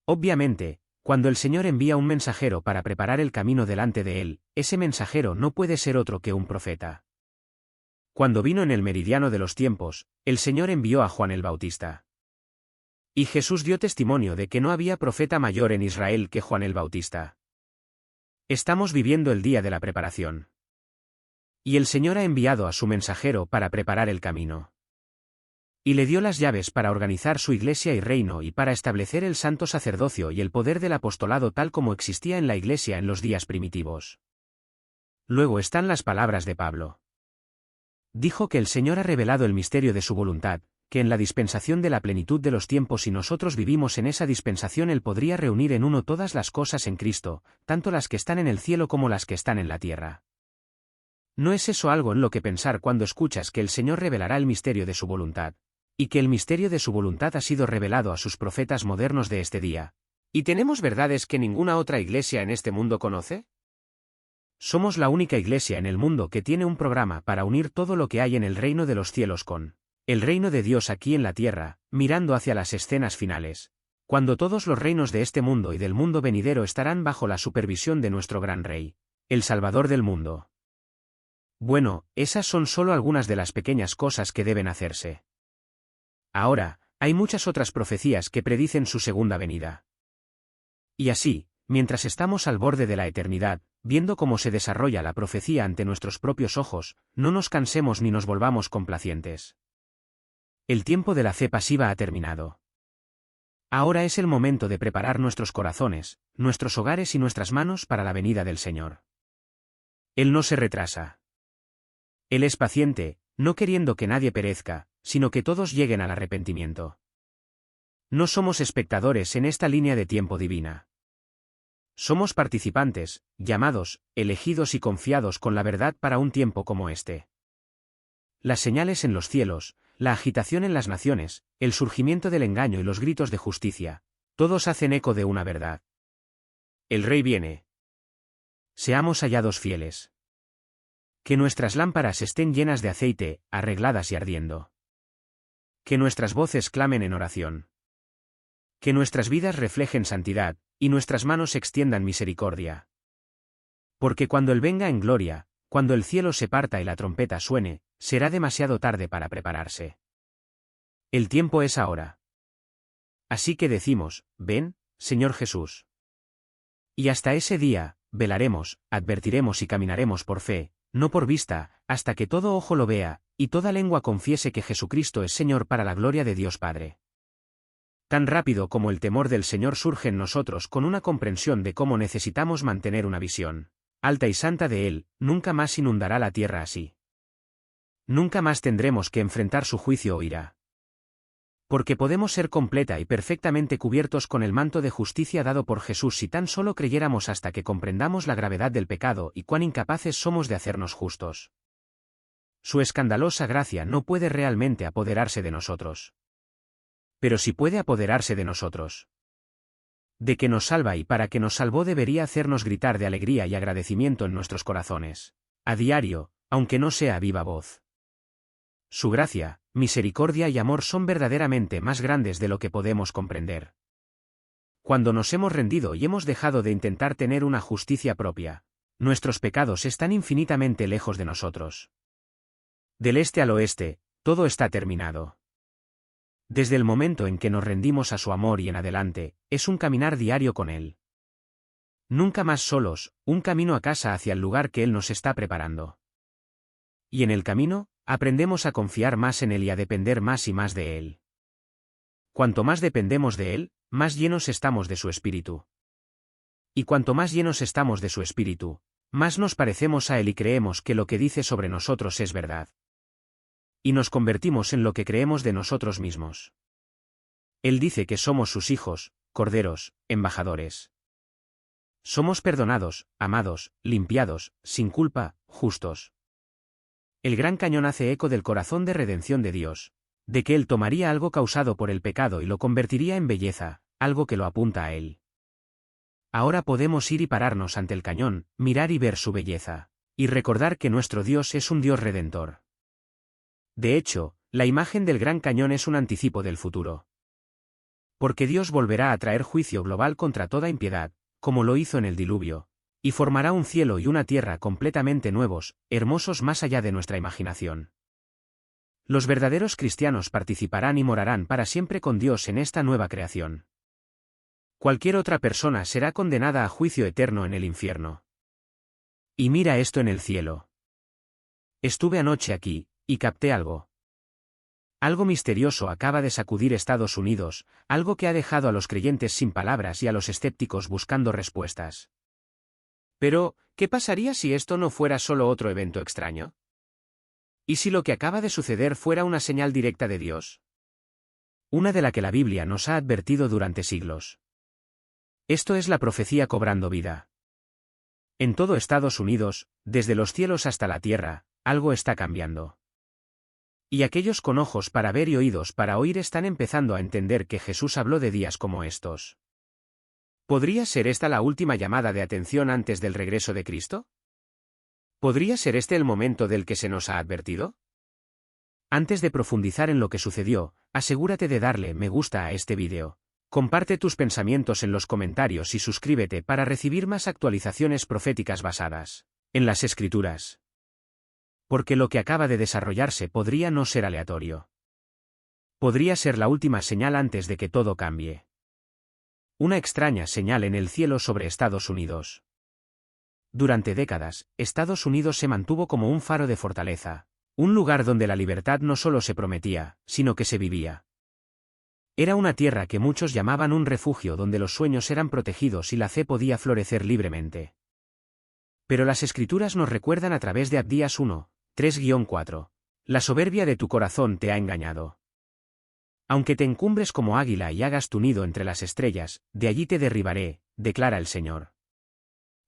Obviamente, cuando el Señor envía un mensajero para preparar el camino delante de él, ese mensajero no puede ser otro que un profeta. Cuando vino en el meridiano de los tiempos, el Señor envió a Juan el Bautista. Y Jesús dio testimonio de que no había profeta mayor en Israel que Juan el Bautista. Estamos viviendo el día de la preparación. Y el Señor ha enviado a su mensajero para preparar el camino. Y le dio las llaves para organizar su iglesia y reino y para establecer el santo sacerdocio y el poder del apostolado tal como existía en la iglesia en los días primitivos. Luego están las palabras de Pablo. Dijo que el Señor ha revelado el misterio de su voluntad, que en la dispensación de la plenitud de los tiempos y nosotros vivimos en esa dispensación Él podría reunir en uno todas las cosas en Cristo, tanto las que están en el cielo como las que están en la tierra. ¿No es eso algo en lo que pensar cuando escuchas que el Señor revelará el misterio de su voluntad? Y que el misterio de su voluntad ha sido revelado a sus profetas modernos de este día. ¿Y tenemos verdades que ninguna otra iglesia en este mundo conoce? Somos la única iglesia en el mundo que tiene un programa para unir todo lo que hay en el reino de los cielos con el reino de Dios aquí en la tierra, mirando hacia las escenas finales, cuando todos los reinos de este mundo y del mundo venidero estarán bajo la supervisión de nuestro gran Rey, el Salvador del mundo. Bueno, esas son solo algunas de las pequeñas cosas que deben hacerse. Ahora, hay muchas otras profecías que predicen su segunda venida. Y así, mientras estamos al borde de la eternidad, viendo cómo se desarrolla la profecía ante nuestros propios ojos, no nos cansemos ni nos volvamos complacientes. El tiempo de la fe pasiva ha terminado. Ahora es el momento de preparar nuestros corazones, nuestros hogares y nuestras manos para la venida del Señor. Él no se retrasa. Él es paciente, no queriendo que nadie perezca, sino que todos lleguen al arrepentimiento. No somos espectadores en esta línea de tiempo divina. Somos participantes, llamados, elegidos y confiados con la verdad para un tiempo como este. Las señales en los cielos, la agitación en las naciones, el surgimiento del engaño y los gritos de justicia, todos hacen eco de una verdad. El Rey viene. Seamos hallados fieles. Que nuestras lámparas estén llenas de aceite, arregladas y ardiendo. Que nuestras voces clamen en oración. Que nuestras vidas reflejen santidad, y nuestras manos extiendan misericordia. Porque cuando Él venga en gloria, cuando el cielo se parta y la trompeta suene, será demasiado tarde para prepararse. El tiempo es ahora. Así que decimos, ven, Señor Jesús. Y hasta ese día, velaremos, advertiremos y caminaremos por fe, no por vista, hasta que todo ojo lo vea, y toda lengua confiese que Jesucristo es Señor para la gloria de Dios Padre. Tan rápido como el temor del Señor surge en nosotros con una comprensión de cómo necesitamos mantener una visión alta y santa de Él, nunca más inundará la tierra así. Nunca más tendremos que enfrentar su juicio o ira. Porque podemos ser completa y perfectamente cubiertos con el manto de justicia dado por Jesús si tan solo creyéramos hasta que comprendamos la gravedad del pecado y cuán incapaces somos de hacernos justos. Su escandalosa gracia no puede realmente apoderarse de nosotros. Pero sí puede apoderarse de nosotros. De que nos salva y para que nos salvó debería hacernos gritar de alegría y agradecimiento en nuestros corazones, a diario, aunque no sea a viva voz. Su gracia, misericordia y amor son verdaderamente más grandes de lo que podemos comprender. Cuando nos hemos rendido y hemos dejado de intentar tener una justicia propia, nuestros pecados están infinitamente lejos de nosotros. Del este al oeste, todo está terminado. Desde el momento en que nos rendimos a su amor y en adelante, es un caminar diario con Él. Nunca más solos, un camino a casa hacia el lugar que Él nos está preparando. Y en el camino, aprendemos a confiar más en Él y a depender más y más de Él. Cuanto más dependemos de Él, más llenos estamos de su Espíritu. Y cuanto más llenos estamos de su Espíritu, más nos parecemos a Él y creemos que lo que dice sobre nosotros es verdad. Y nos convertimos en lo que creemos de nosotros mismos. Él dice que somos sus hijos, corderos, embajadores. Somos perdonados, amados, limpiados, sin culpa, justos. El gran cañón hace eco del corazón de redención de Dios, de que Él tomaría algo causado por el pecado y lo convertiría en belleza, algo que lo apunta a Él. Ahora podemos ir y pararnos ante el cañón, mirar y ver su belleza, y recordar que nuestro Dios es un Dios redentor. De hecho, la imagen del gran cañón es un anticipo del futuro. Porque Dios volverá a traer juicio global contra toda impiedad, como lo hizo en el diluvio, y formará un cielo y una tierra completamente nuevos, hermosos más allá de nuestra imaginación. Los verdaderos cristianos participarán y morarán para siempre con Dios en esta nueva creación. Cualquier otra persona será condenada a juicio eterno en el infierno. Y mira esto en el cielo. Estuve anoche aquí, y capté algo. Algo misterioso acaba de sacudir Estados Unidos, algo que ha dejado a los creyentes sin palabras y a los escépticos buscando respuestas. Pero, ¿qué pasaría si esto no fuera solo otro evento extraño? ¿Y si lo que acaba de suceder fuera una señal directa de Dios? Una de la que la Biblia nos ha advertido durante siglos. Esto es la profecía cobrando vida. En todo Estados Unidos, desde los cielos hasta la tierra, algo está cambiando. Y aquellos con ojos para ver y oídos para oír están empezando a entender que Jesús habló de días como estos. ¿Podría ser esta la última llamada de atención antes del regreso de Cristo? ¿Podría ser este el momento del que se nos ha advertido? Antes de profundizar en lo que sucedió, asegúrate de darle me gusta a este vídeo. Comparte tus pensamientos en los comentarios y suscríbete para recibir más actualizaciones proféticas basadas en las Escrituras. Porque lo que acaba de desarrollarse podría no ser aleatorio. Podría ser la última señal antes de que todo cambie. Una extraña señal en el cielo sobre Estados Unidos. Durante décadas, Estados Unidos se mantuvo como un faro de fortaleza, un lugar donde la libertad no solo se prometía, sino que se vivía. Era una tierra que muchos llamaban un refugio donde los sueños eran protegidos y la fe podía florecer libremente. Pero las Escrituras nos recuerdan a través de Abdías 1, 3-4. La soberbia de tu corazón te ha engañado. Aunque te encumbres como águila y hagas tu nido entre las estrellas, de allí te derribaré, declara el Señor.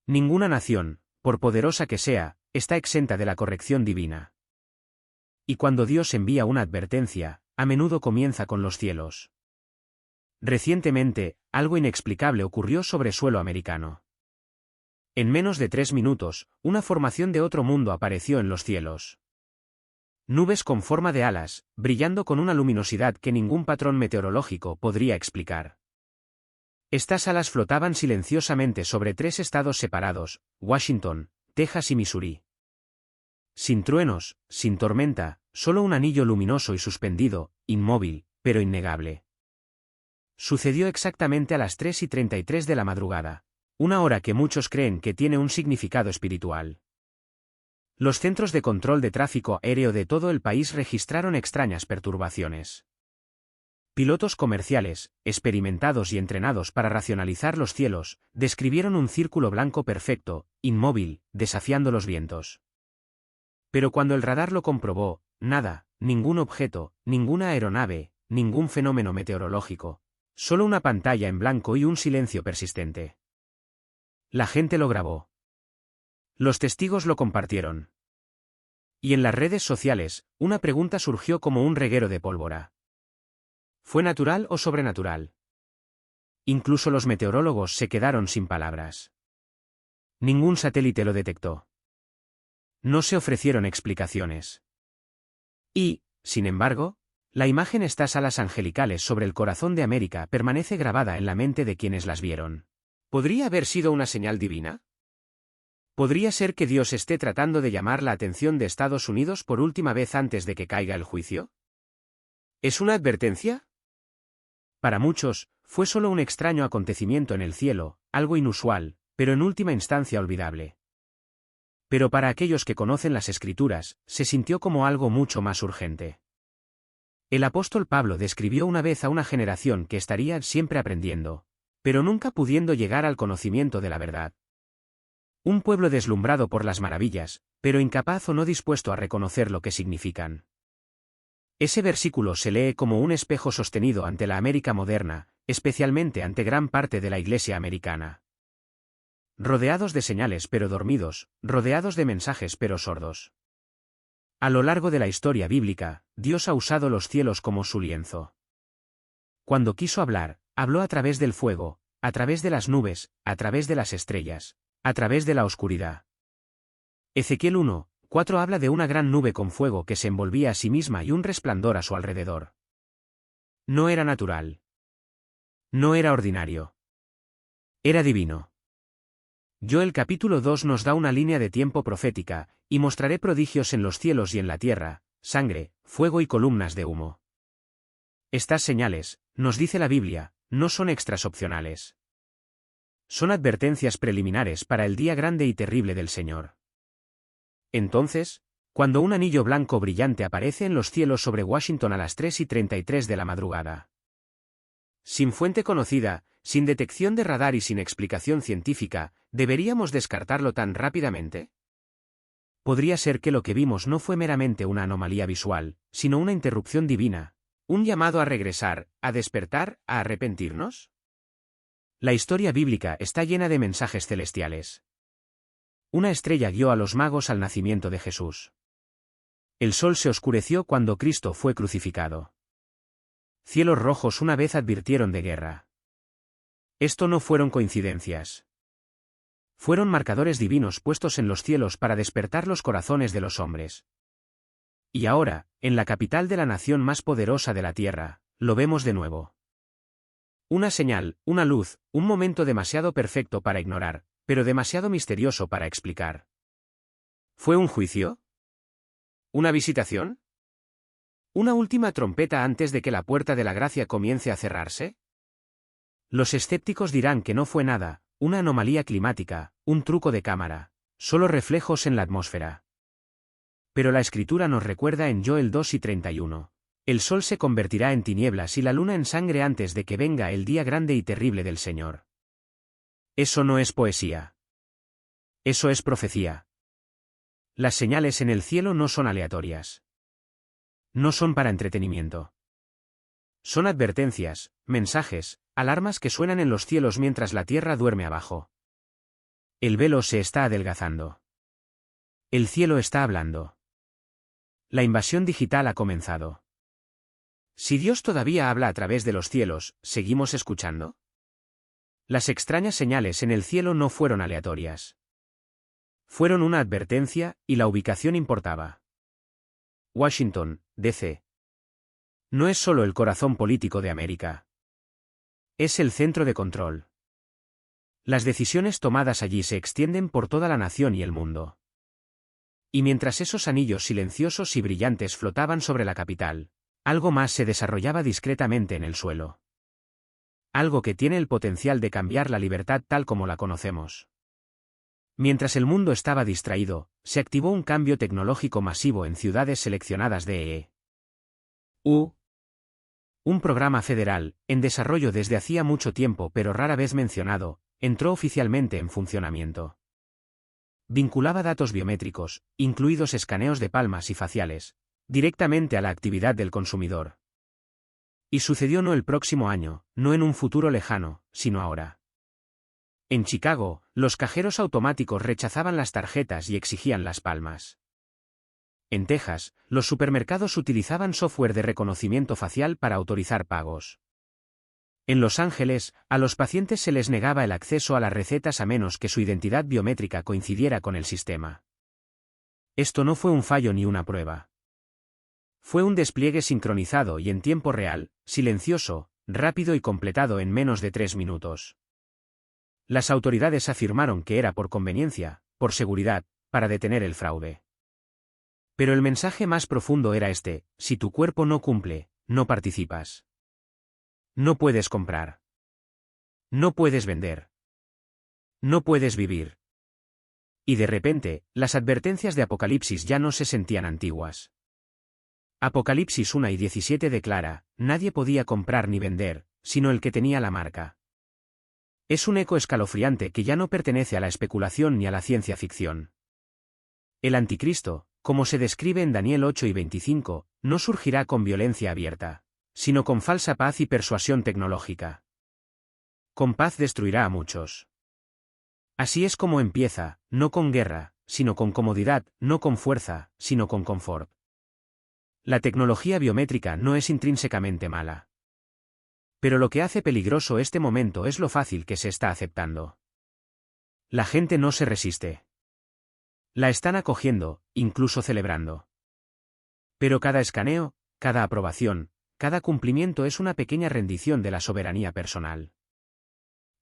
Ninguna nación, por poderosa que sea, está exenta de la corrección divina. Y cuando Dios envía una advertencia, a menudo comienza con los cielos. Recientemente, algo inexplicable ocurrió sobre suelo americano. En menos de 3 minutos, una formación de otro mundo apareció en los cielos. Nubes con forma de alas, brillando con una luminosidad que ningún patrón meteorológico podría explicar. Estas alas flotaban silenciosamente sobre 3 estados separados, Washington, Texas y Missouri. Sin truenos, sin tormenta, solo un anillo luminoso y suspendido, inmóvil, pero innegable. Sucedió exactamente a las 3:33 de la madrugada, una hora que muchos creen que tiene un significado espiritual. Los centros de control de tráfico aéreo de todo el país registraron extrañas perturbaciones. Pilotos comerciales, experimentados y entrenados para racionalizar los cielos, describieron un círculo blanco perfecto, inmóvil, desafiando los vientos. Pero cuando el radar lo comprobó, nada, ningún objeto, ninguna aeronave, ningún fenómeno meteorológico, solo una pantalla en blanco y un silencio persistente. La gente lo grabó. Los testigos lo compartieron. Y en las redes sociales, una pregunta surgió como un reguero de pólvora. ¿Fue natural o sobrenatural? Incluso los meteorólogos se quedaron sin palabras. Ningún satélite lo detectó. No se ofrecieron explicaciones. Y, sin embargo, la imagen estas alas angelicales sobre el corazón de América permanece grabada en la mente de quienes las vieron. ¿Podría haber sido una señal divina? ¿Podría ser que Dios esté tratando de llamar la atención de Estados Unidos por última vez antes de que caiga el juicio? ¿Es una advertencia? Para muchos, fue solo un extraño acontecimiento en el cielo, algo inusual, pero en última instancia olvidable. Pero para aquellos que conocen las Escrituras, se sintió como algo mucho más urgente. El apóstol Pablo describió una vez a una generación que estaría siempre aprendiendo, pero nunca pudiendo llegar al conocimiento de la verdad. Un pueblo deslumbrado por las maravillas, pero incapaz o no dispuesto a reconocer lo que significan. Ese versículo se lee como un espejo sostenido ante la América moderna, especialmente ante gran parte de la Iglesia americana. Rodeados de señales pero dormidos, rodeados de mensajes pero sordos. A lo largo de la historia bíblica, Dios ha usado los cielos como su lienzo. Cuando quiso hablar, habló a través del fuego, a través de las nubes, a través de las estrellas, a través de la oscuridad. Ezequiel 1:4 habla de una gran nube con fuego que se envolvía a sí misma y un resplandor a su alrededor. No era natural. No era ordinario. Era divino. Joel capítulo 2 nos da una línea de tiempo profética, y mostraré prodigios en los cielos y en la tierra, sangre, fuego y columnas de humo. Estas señales, nos dice la Biblia, no son extras opcionales. Son advertencias preliminares para el día grande y terrible del Señor. Entonces, cuando un anillo blanco brillante aparece en los cielos sobre Washington a las 3:33 de la madrugada. Sin fuente conocida, sin detección de radar y sin explicación científica, ¿deberíamos descartarlo tan rápidamente? Podría ser que lo que vimos no fue meramente una anomalía visual, sino una interrupción divina, un llamado a regresar, a despertar, a arrepentirnos. La historia bíblica está llena de mensajes celestiales. Una estrella guió a los magos al nacimiento de Jesús. El sol se oscureció cuando Cristo fue crucificado. Cielos rojos una vez advirtieron de guerra. Esto no fueron coincidencias. Fueron marcadores divinos puestos en los cielos para despertar los corazones de los hombres. Y ahora, en la capital de la nación más poderosa de la tierra, lo vemos de nuevo. Una señal, una luz, un momento demasiado perfecto para ignorar, pero demasiado misterioso para explicar. ¿Fue un juicio? ¿Una visitación? ¿Una última trompeta antes de que la puerta de la gracia comience a cerrarse? Los escépticos dirán que no fue nada, una anomalía climática, un truco de cámara, solo reflejos en la atmósfera. Pero la Escritura nos recuerda en Joel 2:31. El sol se convertirá en tinieblas y la luna en sangre antes de que venga el día grande y terrible del Señor. Eso no es poesía. Eso es profecía. Las señales en el cielo no son aleatorias. No son para entretenimiento. Son advertencias, mensajes, alarmas que suenan en los cielos mientras la tierra duerme abajo. El velo se está adelgazando. El cielo está hablando. La invasión digital ha comenzado. Si Dios todavía habla a través de los cielos, ¿seguimos escuchando? Las extrañas señales en el cielo no fueron aleatorias. Fueron una advertencia, y la ubicación importaba. Washington, D.C. No es solo el corazón político de América. Es el centro de control. Las decisiones tomadas allí se extienden por toda la nación y el mundo. Y mientras esos anillos silenciosos y brillantes flotaban sobre la capital, algo más se desarrollaba discretamente en el suelo. Algo que tiene el potencial de cambiar la libertad tal como la conocemos. Mientras el mundo estaba distraído, se activó un cambio tecnológico masivo en ciudades seleccionadas de EU. Un programa federal, en desarrollo desde hacía mucho tiempo pero rara vez mencionado, entró oficialmente en funcionamiento. Vinculaba datos biométricos, incluidos escaneos de palmas y faciales, directamente a la actividad del consumidor. Y sucedió no el próximo año, no en un futuro lejano, sino ahora. En Chicago, los cajeros automáticos rechazaban las tarjetas y exigían las palmas. En Texas, los supermercados utilizaban software de reconocimiento facial para autorizar pagos. En Los Ángeles, a los pacientes se les negaba el acceso a las recetas a menos que su identidad biométrica coincidiera con el sistema. Esto no fue un fallo ni una prueba. Fue un despliegue sincronizado y en tiempo real, silencioso, rápido y completado en menos de 3 minutos. Las autoridades afirmaron que era por conveniencia, por seguridad, para detener el fraude. Pero el mensaje más profundo era este: si tu cuerpo no cumple, no participas. No puedes comprar. No puedes vender. No puedes vivir. Y de repente, las advertencias de Apocalipsis ya no se sentían antiguas. Apocalipsis 1:17 declara: nadie podía comprar ni vender, sino el que tenía la marca. Es un eco escalofriante que ya no pertenece a la especulación ni a la ciencia ficción. El anticristo, como se describe en Daniel 8:25, no surgirá con violencia abierta, sino con falsa paz y persuasión tecnológica. Con paz destruirá a muchos. Así es como empieza, no con guerra, sino con comodidad, no con fuerza, sino con confort. La tecnología biométrica no es intrínsecamente mala. Pero lo que hace peligroso este momento es lo fácil que se está aceptando. La gente no se resiste. La están acogiendo, incluso celebrando. Pero cada escaneo, cada aprobación, cada cumplimiento es una pequeña rendición de la soberanía personal.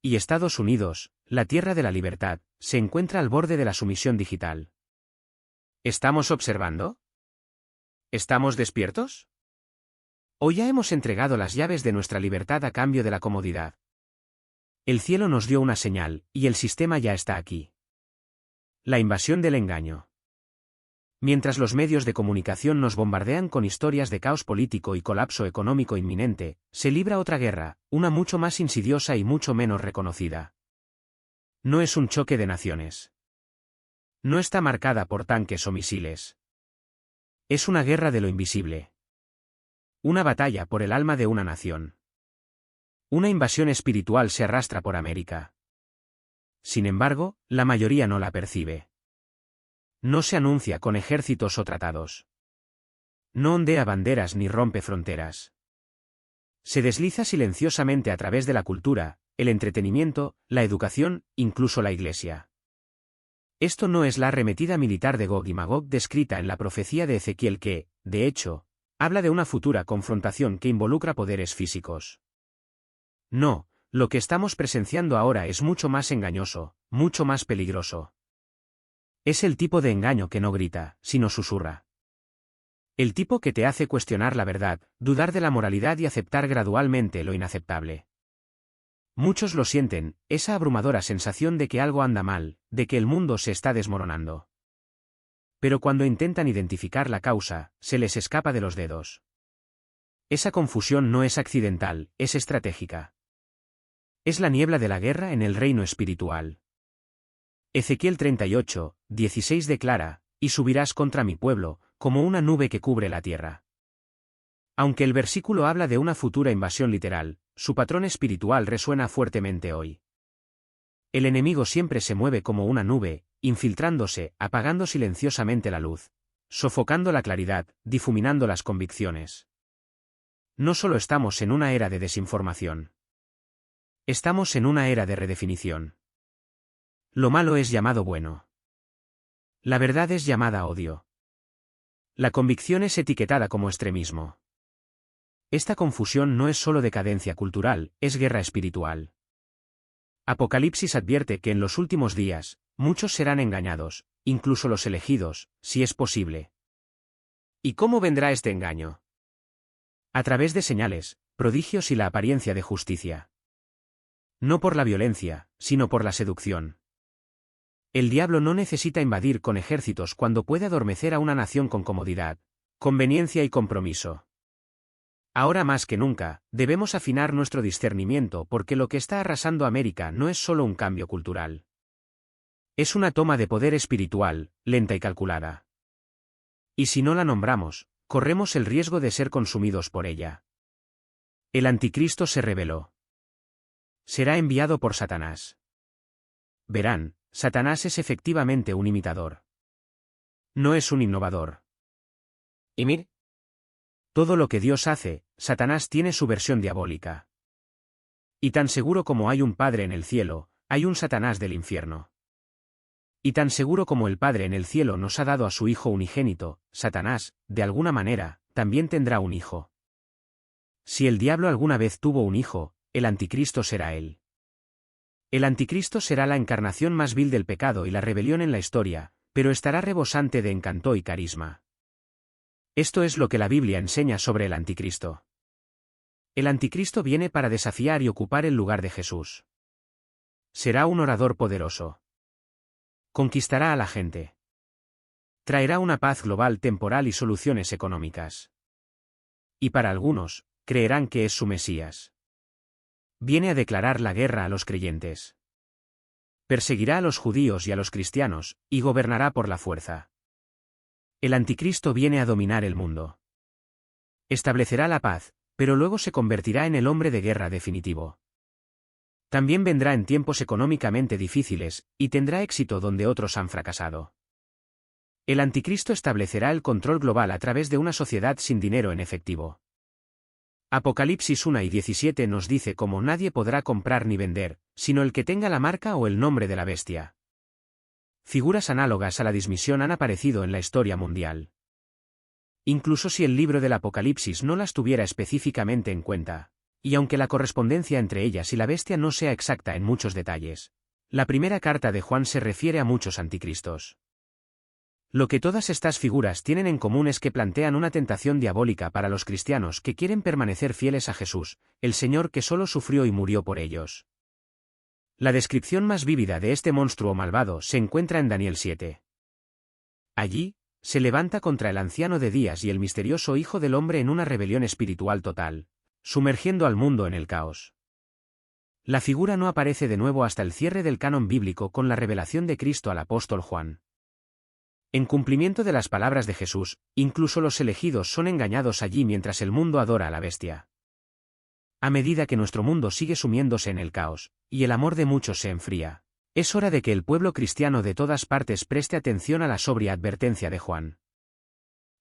Y Estados Unidos, la tierra de la libertad, se encuentra al borde de la sumisión digital. ¿Estamos observando? ¿Estamos despiertos? ¿O ya hemos entregado las llaves de nuestra libertad a cambio de la comodidad? El cielo nos dio una señal, y el sistema ya está aquí. La invasión del engaño. Mientras los medios de comunicación nos bombardean con historias de caos político y colapso económico inminente, se libra otra guerra, una mucho más insidiosa y mucho menos reconocida. No es un choque de naciones. No está marcada por tanques o misiles. Es una guerra de lo invisible. Una batalla por el alma de una nación. Una invasión espiritual se arrastra por América. Sin embargo, la mayoría no la percibe. No se anuncia con ejércitos o tratados. No ondea banderas ni rompe fronteras. Se desliza silenciosamente a través de la cultura, el entretenimiento, la educación, incluso la iglesia. Esto no es la arremetida militar de Gog y Magog descrita en la profecía de Ezequiel que, de hecho, habla de una futura confrontación que involucra poderes físicos. No, lo que estamos presenciando ahora es mucho más engañoso, mucho más peligroso. Es el tipo de engaño que no grita, sino susurra. El tipo que te hace cuestionar la verdad, dudar de la moralidad y aceptar gradualmente lo inaceptable. Muchos lo sienten, esa abrumadora sensación de que algo anda mal, de que el mundo se está desmoronando. Pero cuando intentan identificar la causa, se les escapa de los dedos. Esa confusión no es accidental, es estratégica. Es la niebla de la guerra en el reino espiritual. Ezequiel 38, 16 declara, y subirás contra mi pueblo, como una nube que cubre la tierra. Aunque el versículo habla de una futura invasión literal, su patrón espiritual resuena fuertemente hoy. El enemigo siempre se mueve como una nube, infiltrándose, apagando silenciosamente la luz, sofocando la claridad, difuminando las convicciones. No solo estamos en una era de desinformación. Estamos en una era de redefinición. Lo malo es llamado bueno. La verdad es llamada odio. La convicción es etiquetada como extremismo. Esta confusión no es solo decadencia cultural, es guerra espiritual. Apocalipsis advierte que en los últimos días, muchos serán engañados, incluso los elegidos, si es posible. ¿Y cómo vendrá este engaño? A través de señales, prodigios y la apariencia de justicia. No por la violencia, sino por la seducción. El diablo no necesita invadir con ejércitos cuando puede adormecer a una nación con comodidad, conveniencia y compromiso. Ahora más que nunca, debemos afinar nuestro discernimiento porque lo que está arrasando América no es solo un cambio cultural. Es una toma de poder espiritual, lenta y calculada. Y si no la nombramos, corremos el riesgo de ser consumidos por ella. El anticristo se reveló. Será enviado por Satanás. Verán, Satanás es efectivamente un imitador. No es un innovador. Y mir, Todo lo que Dios hace, Satanás tiene su versión diabólica. Y tan seguro como hay un Padre en el cielo, hay un Satanás del infierno. Y tan seguro como el Padre en el cielo nos ha dado a su Hijo unigénito, Satanás, de alguna manera, también tendrá un hijo. Si el diablo alguna vez tuvo un hijo, el anticristo será él. El anticristo será la encarnación más vil del pecado y la rebelión en la historia, pero estará rebosante de encanto y carisma. Esto es lo que la Biblia enseña sobre el anticristo. El anticristo viene para desafiar y ocupar el lugar de Jesús. Será un orador poderoso. Conquistará a la gente. Traerá una paz global temporal y soluciones económicas. Y para algunos, creerán que es su Mesías. Viene a declarar la guerra a los creyentes. Perseguirá a los judíos y a los cristianos, y gobernará por la fuerza. El anticristo viene a dominar el mundo. Establecerá la paz, pero luego se convertirá en el hombre de guerra definitivo. También vendrá en tiempos económicamente difíciles, y tendrá éxito donde otros han fracasado. El anticristo establecerá el control global a través de una sociedad sin dinero en efectivo. Apocalipsis 1 y 17 nos dice cómo nadie podrá comprar ni vender, sino el que tenga la marca o el nombre de la bestia. Figuras análogas a la dismisión han aparecido en la historia mundial. Incluso si el libro del Apocalipsis no las tuviera específicamente en cuenta, y aunque la correspondencia entre ellas y la bestia no sea exacta en muchos detalles, la primera carta de Juan se refiere a muchos anticristos. Lo que todas estas figuras tienen en común es que plantean una tentación diabólica para los cristianos que quieren permanecer fieles a Jesús, el Señor que solo sufrió y murió por ellos. La descripción más vívida de este monstruo malvado se encuentra en Daniel 7. Allí, se levanta contra el anciano de días y el misterioso Hijo del Hombre en una rebelión espiritual total, sumergiendo al mundo en el caos. La figura no aparece de nuevo hasta el cierre del canon bíblico con la revelación de Cristo al apóstol Juan. En cumplimiento de las palabras de Jesús, incluso los elegidos son engañados allí mientras el mundo adora a la bestia. A medida que nuestro mundo sigue sumiéndose en el caos, y el amor de muchos se enfría, es hora de que el pueblo cristiano de todas partes preste atención a la sobria advertencia de Juan.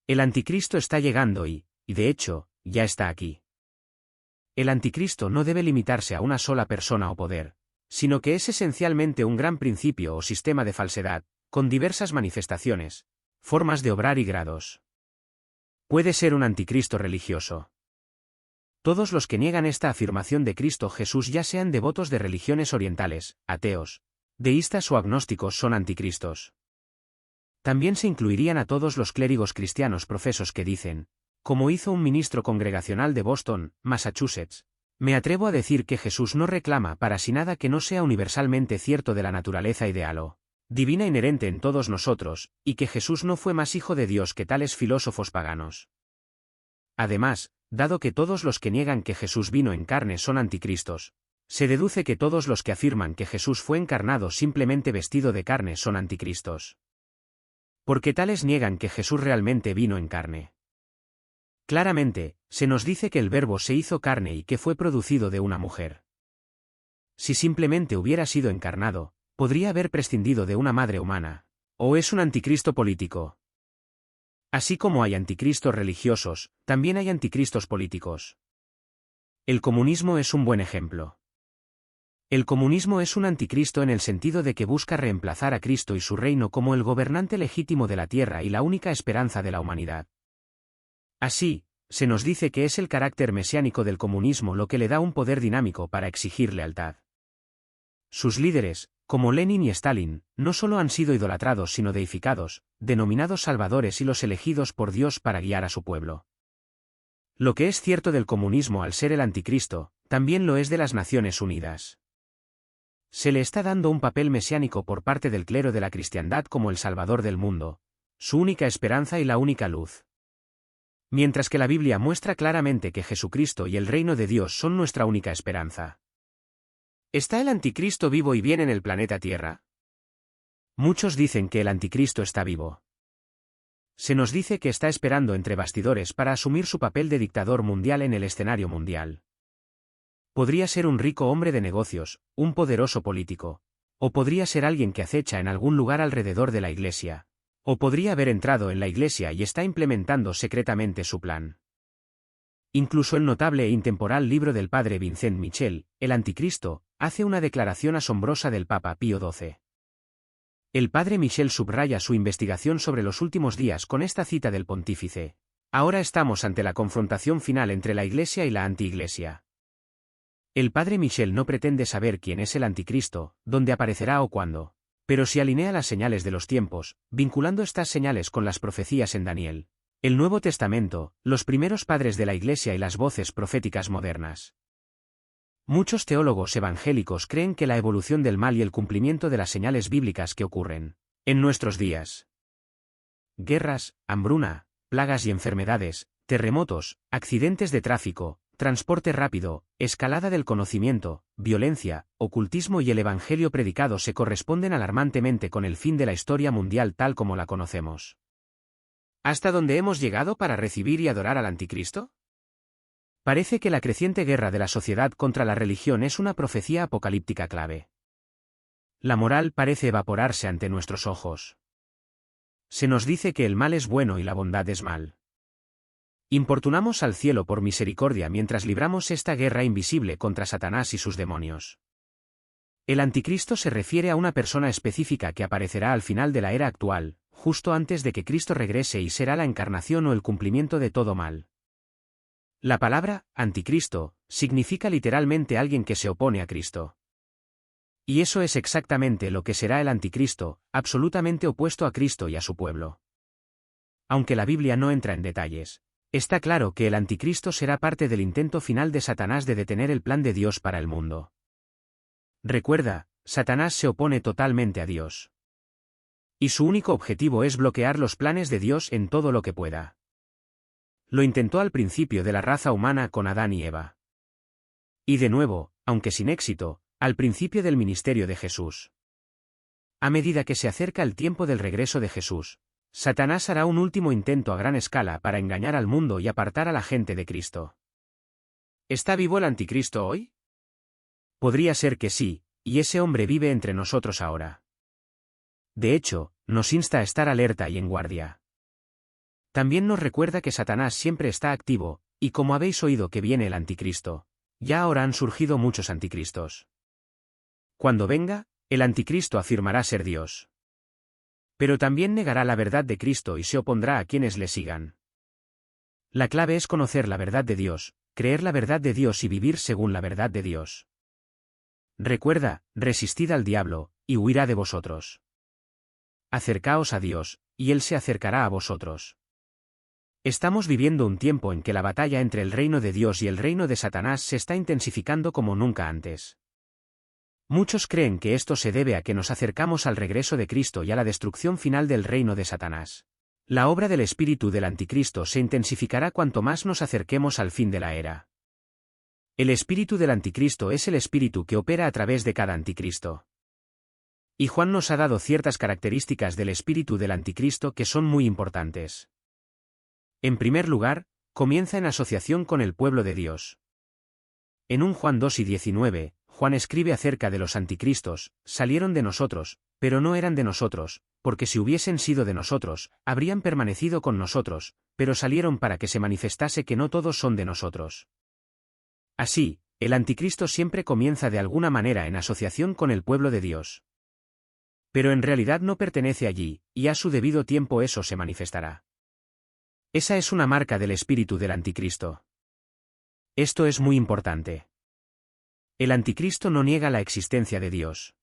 El anticristo está llegando y, de hecho, ya está aquí. El anticristo no debe limitarse a una sola persona o poder, sino que es esencialmente un gran principio o sistema de falsedad, con diversas manifestaciones, formas de obrar y grados. Puede ser un anticristo religioso. Todos los que niegan esta afirmación de Cristo Jesús, ya sean devotos de religiones orientales, ateos, deístas o agnósticos, son anticristos. También se incluirían a todos los clérigos cristianos profesos que dicen, como hizo un ministro congregacional de Boston, Massachusetts: me atrevo a decir que Jesús no reclama para sí nada que no sea universalmente cierto de la naturaleza ideal o divina inherente en todos nosotros, y que Jesús no fue más hijo de Dios que tales filósofos paganos. Además, dado que todos los que niegan que Jesús vino en carne son anticristos, se deduce que todos los que afirman que Jesús fue encarnado simplemente vestido de carne son anticristos. Porque tales niegan que Jesús realmente vino en carne. Claramente, se nos dice que el Verbo se hizo carne y que fue producido de una mujer. Si simplemente hubiera sido encarnado, podría haber prescindido de una madre humana. ¿O es un anticristo político? Así como hay anticristos religiosos, también hay anticristos políticos. El comunismo es un buen ejemplo. El comunismo es un anticristo en el sentido de que busca reemplazar a Cristo y su reino como el gobernante legítimo de la tierra y la única esperanza de la humanidad. Así, se nos dice que es el carácter mesiánico del comunismo lo que le da un poder dinámico para exigir lealtad. Sus líderes, como Lenin y Stalin, no solo han sido idolatrados sino deificados, denominados salvadores y los elegidos por Dios para guiar a su pueblo. Lo que es cierto del comunismo al ser el anticristo, también lo es de las Naciones Unidas. Se le está dando un papel mesiánico por parte del clero de la cristiandad como el Salvador del mundo, su única esperanza y la única luz. Mientras que la Biblia muestra claramente que Jesucristo y el reino de Dios son nuestra única esperanza. ¿Está el anticristo vivo y bien en el planeta Tierra? Muchos dicen que el anticristo está vivo. Se nos dice que está esperando entre bastidores para asumir su papel de dictador mundial en el escenario mundial. Podría ser un rico hombre de negocios, un poderoso político, o podría ser alguien que acecha en algún lugar alrededor de la Iglesia, o podría haber entrado en la Iglesia y está implementando secretamente su plan. Incluso el notable e intemporal libro del padre Vincent Michel, El Anticristo, hace una declaración asombrosa del Papa Pío XII. El padre Michel subraya su investigación sobre los últimos días con esta cita del pontífice: ahora estamos ante la confrontación final entre la Iglesia y la anti-Iglesia. El padre Michel no pretende saber quién es el anticristo, dónde aparecerá o cuándo, pero sí alinea las señales de los tiempos, vinculando estas señales con las profecías en Daniel, el Nuevo Testamento, los primeros padres de la Iglesia y las voces proféticas modernas. Muchos teólogos evangélicos creen que la evolución del mal y el cumplimiento de las señales bíblicas que ocurren en nuestros días. Guerras, hambruna, plagas y enfermedades, terremotos, accidentes de tráfico, transporte rápido, escalada del conocimiento, violencia, ocultismo y el evangelio predicado se corresponden alarmantemente con el fin de la historia mundial tal como la conocemos. ¿Hasta dónde hemos llegado para recibir y adorar al anticristo? Parece que la creciente guerra de la sociedad contra la religión es una profecía apocalíptica clave. La moral parece evaporarse ante nuestros ojos. Se nos dice que el mal es bueno y la bondad es mal. Importunamos al cielo por misericordia mientras libramos esta guerra invisible contra Satanás y sus demonios. El anticristo se refiere a una persona específica que aparecerá al final de la era actual, justo antes de que Cristo regrese, y será la encarnación o el cumplimiento de todo mal. La palabra anticristo significa literalmente alguien que se opone a Cristo. Y eso es exactamente lo que será el anticristo, absolutamente opuesto a Cristo y a su pueblo. Aunque la Biblia no entra en detalles, está claro que el anticristo será parte del intento final de Satanás de detener el plan de Dios para el mundo. Recuerda, Satanás se opone totalmente a Dios. Y su único objetivo es bloquear los planes de Dios en todo lo que pueda. Lo intentó al principio de la raza humana con Adán y Eva. Y de nuevo, aunque sin éxito, al principio del ministerio de Jesús. A medida que se acerca el tiempo del regreso de Jesús, Satanás hará un último intento a gran escala para engañar al mundo y apartar a la gente de Cristo. ¿Está vivo el anticristo hoy? Podría ser que sí, y ese hombre vive entre nosotros ahora. De hecho, nos insta a estar alerta y en guardia. También nos recuerda que Satanás siempre está activo, y como habéis oído que viene el anticristo, ya ahora han surgido muchos anticristos. Cuando venga, el anticristo afirmará ser Dios. Pero también negará la verdad de Cristo y se opondrá a quienes le sigan. La clave es conocer la verdad de Dios, creer la verdad de Dios y vivir según la verdad de Dios. Recuerda, resistid al diablo, y huirá de vosotros. Acercaos a Dios, y Él se acercará a vosotros. Estamos viviendo un tiempo en que la batalla entre el reino de Dios y el reino de Satanás se está intensificando como nunca antes. Muchos creen que esto se debe a que nos acercamos al regreso de Cristo y a la destrucción final del reino de Satanás. La obra del espíritu del anticristo se intensificará cuanto más nos acerquemos al fin de la era. El espíritu del anticristo es el espíritu que opera a través de cada anticristo. Y Juan nos ha dado ciertas características del espíritu del anticristo que son muy importantes. En primer lugar, comienza en asociación con el pueblo de Dios. En 1 Juan 2 y 19, Juan escribe acerca de los anticristos: salieron de nosotros, pero no eran de nosotros, porque si hubiesen sido de nosotros, habrían permanecido con nosotros, pero salieron para que se manifestase que no todos son de nosotros. Así, el anticristo siempre comienza de alguna manera en asociación con el pueblo de Dios. Pero en realidad no pertenece allí, y a su debido tiempo eso se manifestará. Esa es una marca del espíritu del anticristo. Esto es muy importante. El anticristo no niega la existencia de Dios.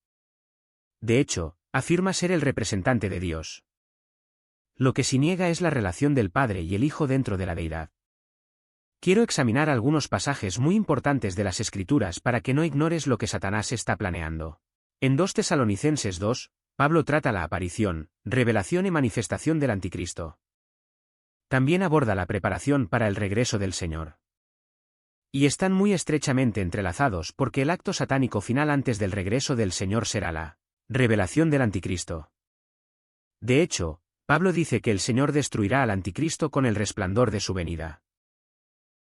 De hecho, afirma ser el representante de Dios. Lo que sí niega es la relación del Padre y el Hijo dentro de la deidad. Quiero examinar algunos pasajes muy importantes de las Escrituras para que no ignores lo que Satanás está planeando. En 2 Tesalonicenses 2, Pablo trata la aparición, revelación y manifestación del anticristo. También aborda la preparación para el regreso del Señor. Y están muy estrechamente entrelazados porque el acto satánico final antes del regreso del Señor será la revelación del anticristo. De hecho, Pablo dice que el Señor destruirá al anticristo con el resplandor de su venida.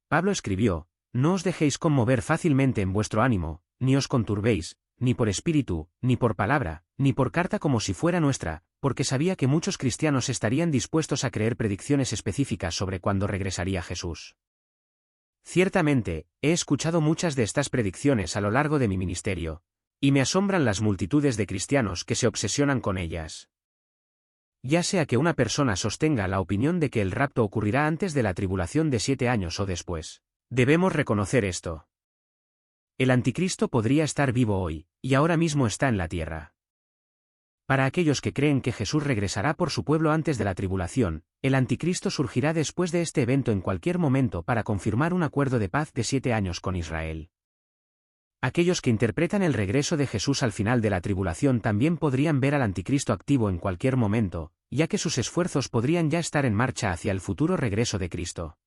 Pablo escribió: no os dejéis conmover fácilmente en vuestro ánimo, ni os conturbéis, ni por espíritu, ni por palabra, ni por carta como si fuera nuestra, porque sabía que muchos cristianos estarían dispuestos a creer predicciones específicas sobre cuándo regresaría Jesús. Ciertamente, he escuchado muchas de estas predicciones a lo largo de mi ministerio, y me asombran las multitudes de cristianos que se obsesionan con ellas. Ya sea que una persona sostenga la opinión de que el rapto ocurrirá antes de la tribulación de 7 años o después, debemos reconocer esto. El anticristo podría estar vivo hoy, y ahora mismo está en la tierra. Para aquellos que creen que Jesús regresará por su pueblo antes de la tribulación, el anticristo surgirá después de este evento en cualquier momento para confirmar un acuerdo de paz de 7 años con Israel. Aquellos que interpretan el regreso de Jesús al final de la tribulación también podrían ver al anticristo activo en cualquier momento, ya que sus esfuerzos podrían ya estar en marcha hacia el futuro regreso de Cristo.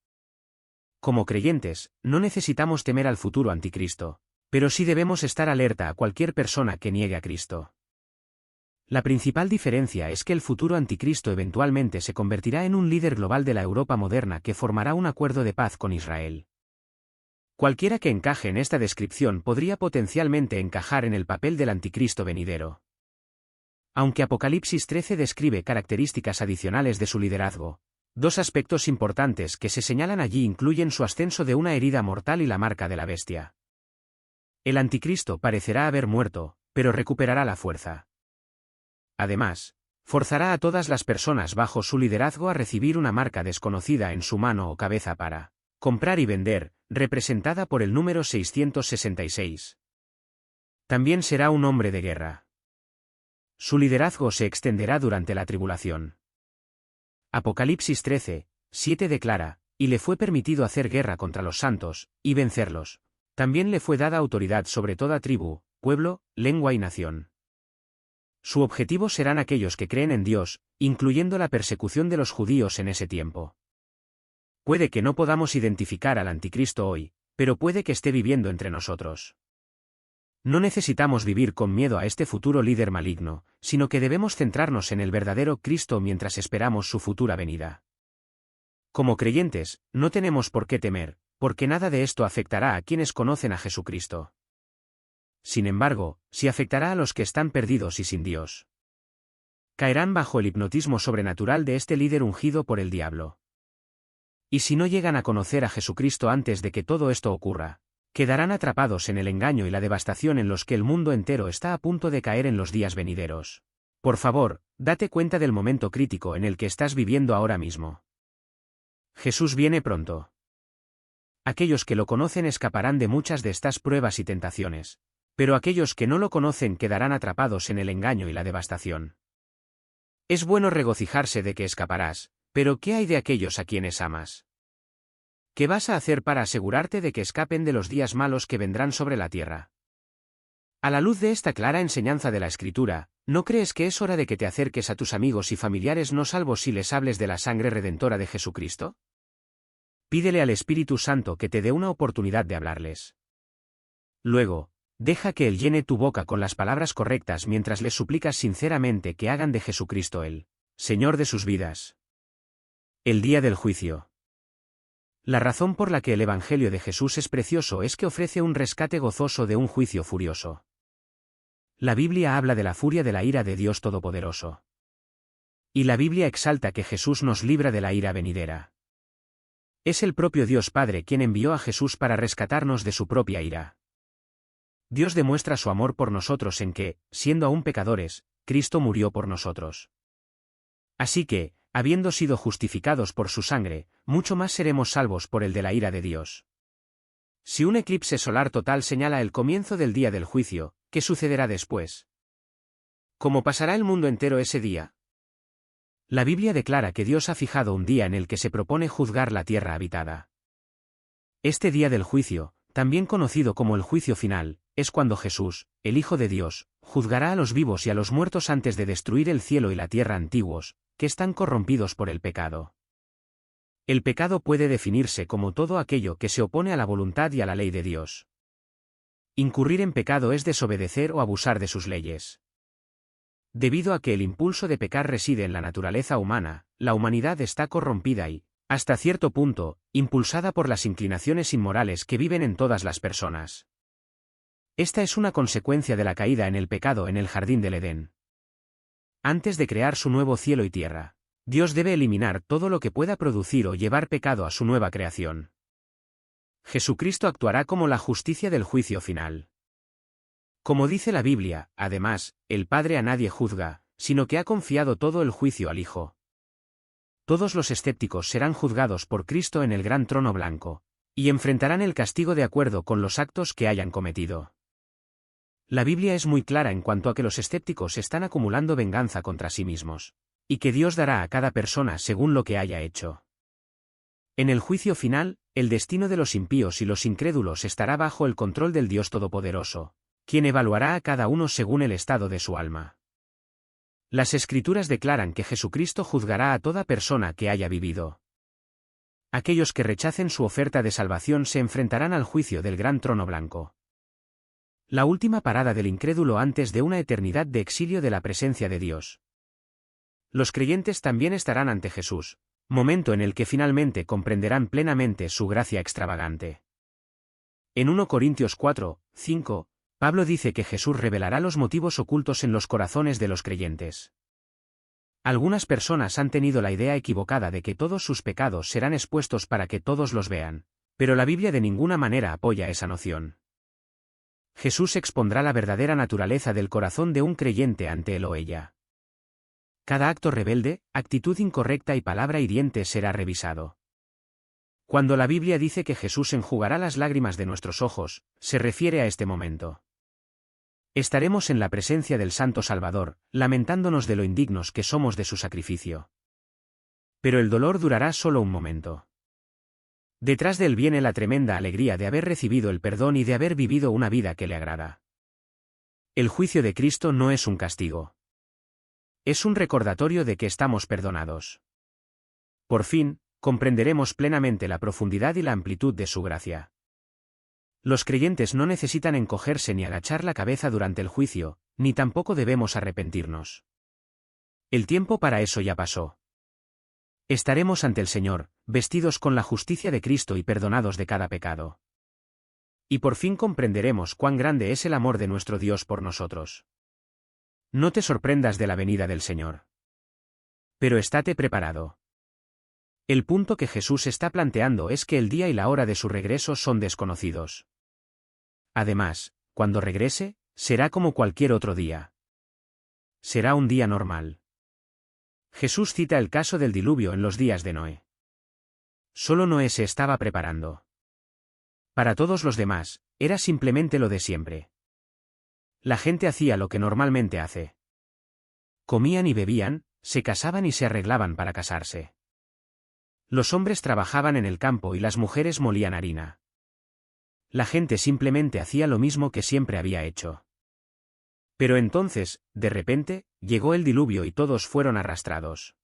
Como creyentes, no necesitamos temer al futuro anticristo, pero sí debemos estar alerta a cualquier persona que niegue a Cristo. La principal diferencia es que el futuro anticristo eventualmente se convertirá en un líder global de la Europa moderna que formará un acuerdo de paz con Israel. Cualquiera que encaje en esta descripción podría potencialmente encajar en el papel del anticristo venidero. Aunque Apocalipsis 13 describe características adicionales de su liderazgo, 2 aspectos importantes que se señalan allí incluyen su ascenso de una herida mortal y la marca de la bestia. El anticristo parecerá haber muerto, pero recuperará la fuerza. Además, forzará a todas las personas bajo su liderazgo a recibir una marca desconocida en su mano o cabeza para comprar y vender, representada por el número 666. También será un hombre de guerra. Su liderazgo se extenderá durante la tribulación. Apocalipsis 13, 7 declara: y le fue permitido hacer guerra contra los santos, y vencerlos. También le fue dada autoridad sobre toda tribu, pueblo, lengua y nación. Su objetivo serán aquellos que creen en Dios, incluyendo la persecución de los judíos en ese tiempo. Puede que no podamos identificar al anticristo hoy, pero puede que esté viviendo entre nosotros. No necesitamos vivir con miedo a este futuro líder maligno, sino que debemos centrarnos en el verdadero Cristo mientras esperamos su futura venida. Como creyentes, no tenemos por qué temer, porque nada de esto afectará a quienes conocen a Jesucristo. Sin embargo, sí afectará a los que están perdidos y sin Dios. Caerán bajo el hipnotismo sobrenatural de este líder ungido por el diablo. Y si no llegan a conocer a Jesucristo antes de que todo esto ocurra, quedarán atrapados en el engaño y la devastación en los que el mundo entero está a punto de caer en los días venideros. Por favor, date cuenta del momento crítico en el que estás viviendo ahora mismo. Jesús viene pronto. Aquellos que lo conocen escaparán de muchas de estas pruebas y tentaciones, pero aquellos que no lo conocen quedarán atrapados en el engaño y la devastación. Es bueno regocijarse de que escaparás, pero ¿qué hay de aquellos a quienes amas? ¿Qué vas a hacer para asegurarte de que escapen de los días malos que vendrán sobre la tierra? A la luz de esta clara enseñanza de la Escritura, ¿no crees que es hora de que te acerques a tus amigos y familiares no salvos y les hables de la sangre redentora de Jesucristo? Pídele al Espíritu Santo que te dé una oportunidad de hablarles. Luego, deja que Él llene tu boca con las palabras correctas mientras les suplicas sinceramente que hagan de Jesucristo el Señor de sus vidas. El día del juicio. La razón por la que el Evangelio de Jesús es precioso es que ofrece un rescate gozoso de un juicio furioso. La Biblia habla de la furia de la ira de Dios Todopoderoso. Y la Biblia exalta que Jesús nos libra de la ira venidera. Es el propio Dios Padre quien envió a Jesús para rescatarnos de su propia ira. Dios demuestra su amor por nosotros en que, siendo aún pecadores, Cristo murió por nosotros. Así que, habiendo sido justificados por su sangre, mucho más seremos salvos por el de la ira de Dios. Si un eclipse solar total señala el comienzo del día del juicio, ¿qué sucederá después? ¿Cómo pasará el mundo entero ese día? La Biblia declara que Dios ha fijado un día en el que se propone juzgar la tierra habitada. Este día del juicio, también conocido como el juicio final, es cuando Jesús, el Hijo de Dios, juzgará a los vivos y a los muertos antes de destruir el cielo y la tierra antiguos, que están corrompidos por el pecado. El pecado puede definirse como todo aquello que se opone a la voluntad y a la ley de Dios. Incurrir en pecado es desobedecer o abusar de sus leyes. Debido a que el impulso de pecar reside en la naturaleza humana, la humanidad está corrompida y, hasta cierto punto, impulsada por las inclinaciones inmorales que viven en todas las personas. Esta es una consecuencia de la caída en el pecado en el jardín del Edén. Antes de crear su nuevo cielo y tierra, Dios debe eliminar todo lo que pueda producir o llevar pecado a su nueva creación. Jesucristo actuará como la justicia del juicio final. Como dice la Biblia, además, el Padre a nadie juzga, sino que ha confiado todo el juicio al Hijo. Todos los escépticos serán juzgados por Cristo en el gran trono blanco, y enfrentarán el castigo de acuerdo con los actos que hayan cometido. La Biblia es muy clara en cuanto a que los escépticos están acumulando venganza contra sí mismos, y que Dios dará a cada persona según lo que haya hecho. En el juicio final, el destino de los impíos y los incrédulos estará bajo el control del Dios Todopoderoso, quien evaluará a cada uno según el estado de su alma. Las Escrituras declaran que Jesucristo juzgará a toda persona que haya vivido. Aquellos que rechacen su oferta de salvación se enfrentarán al juicio del gran trono blanco. La última parada del incrédulo antes de una eternidad de exilio de la presencia de Dios. Los creyentes también estarán ante Jesús, momento en el que finalmente comprenderán plenamente su gracia extravagante. En 1 Corintios 4, 5, Pablo dice que Jesús revelará los motivos ocultos en los corazones de los creyentes. Algunas personas han tenido la idea equivocada de que todos sus pecados serán expuestos para que todos los vean, pero la Biblia de ninguna manera apoya esa noción. Jesús expondrá la verdadera naturaleza del corazón de un creyente ante él o ella. Cada acto rebelde, actitud incorrecta y palabra hiriente será revisado. Cuando la Biblia dice que Jesús enjugará las lágrimas de nuestros ojos, se refiere a este momento. Estaremos en la presencia del Santo Salvador, lamentándonos de lo indignos que somos de su sacrificio. Pero el dolor durará solo un momento. Detrás de él viene la tremenda alegría de haber recibido el perdón y de haber vivido una vida que le agrada. El juicio de Cristo no es un castigo. Es un recordatorio de que estamos perdonados. Por fin, comprenderemos plenamente la profundidad y la amplitud de su gracia. Los creyentes no necesitan encogerse ni agachar la cabeza durante el juicio, ni tampoco debemos arrepentirnos. El tiempo para eso ya pasó. Estaremos ante el Señor, vestidos con la justicia de Cristo y perdonados de cada pecado. Y por fin comprenderemos cuán grande es el amor de nuestro Dios por nosotros. No te sorprendas de la venida del Señor. Pero estate preparado. El punto que Jesús está planteando es que el día y la hora de su regreso son desconocidos. Además, cuando regrese, será como cualquier otro día. Será un día normal. Jesús cita el caso del diluvio en los días de Noé. Solo Noé se estaba preparando. Para todos los demás, era simplemente lo de siempre. La gente hacía lo que normalmente hace. Comían y bebían, se casaban y se arreglaban para casarse. Los hombres trabajaban en el campo y las mujeres molían harina. La gente simplemente hacía lo mismo que siempre había hecho. Pero entonces, de repente, llegó el diluvio y todos fueron arrastrados.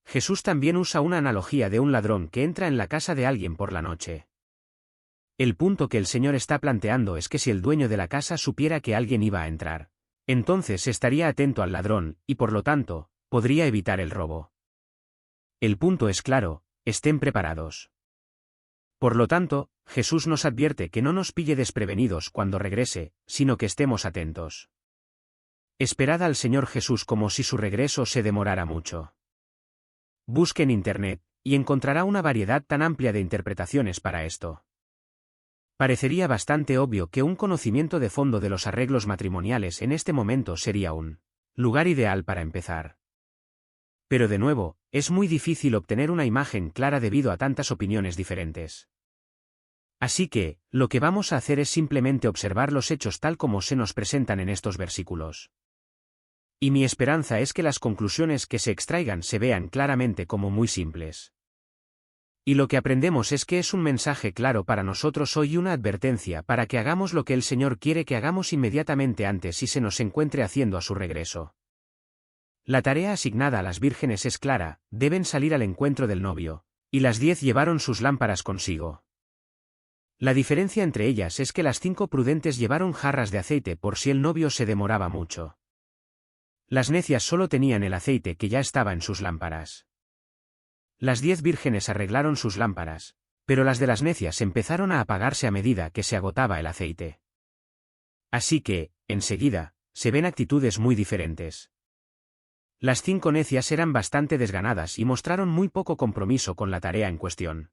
Jesús también usa una analogía de un ladrón que entra en la casa de alguien por la noche. El punto que el Señor está planteando es que si el dueño de la casa supiera que alguien iba a entrar, entonces estaría atento al ladrón, y por lo tanto, podría evitar el robo. El punto es claro, estén preparados. Por lo tanto, Jesús nos advierte que no nos pille desprevenidos cuando regrese, sino que estemos atentos. Esperad al Señor Jesús como si su regreso se demorara mucho. Busque en Internet, y encontrará una variedad tan amplia de interpretaciones para esto. Parecería bastante obvio que un conocimiento de fondo de los arreglos matrimoniales en este momento sería un lugar ideal para empezar. Pero de nuevo, es muy difícil obtener una imagen clara debido a tantas opiniones diferentes. Así que, lo que vamos a hacer es simplemente observar los hechos tal como se nos presentan en estos versículos. Y mi esperanza es que las conclusiones que se extraigan se vean claramente como muy simples. Y lo que aprendemos es que es un mensaje claro para nosotros hoy y una advertencia para que hagamos lo que el Señor quiere que hagamos inmediatamente antes y se nos encuentre haciendo a su regreso. La tarea asignada a las vírgenes es clara, deben salir al encuentro del novio, y las 10 llevaron sus lámparas consigo. La diferencia entre ellas es que las 5 prudentes llevaron jarras de aceite por si el novio se demoraba mucho. Las necias solo tenían el aceite que ya estaba en sus lámparas. Las 10 vírgenes arreglaron sus lámparas, pero las de las necias empezaron a apagarse a medida que se agotaba el aceite. Así que, enseguida, se ven actitudes muy diferentes. Las 5 necias eran bastante desganadas y mostraron muy poco compromiso con la tarea en cuestión.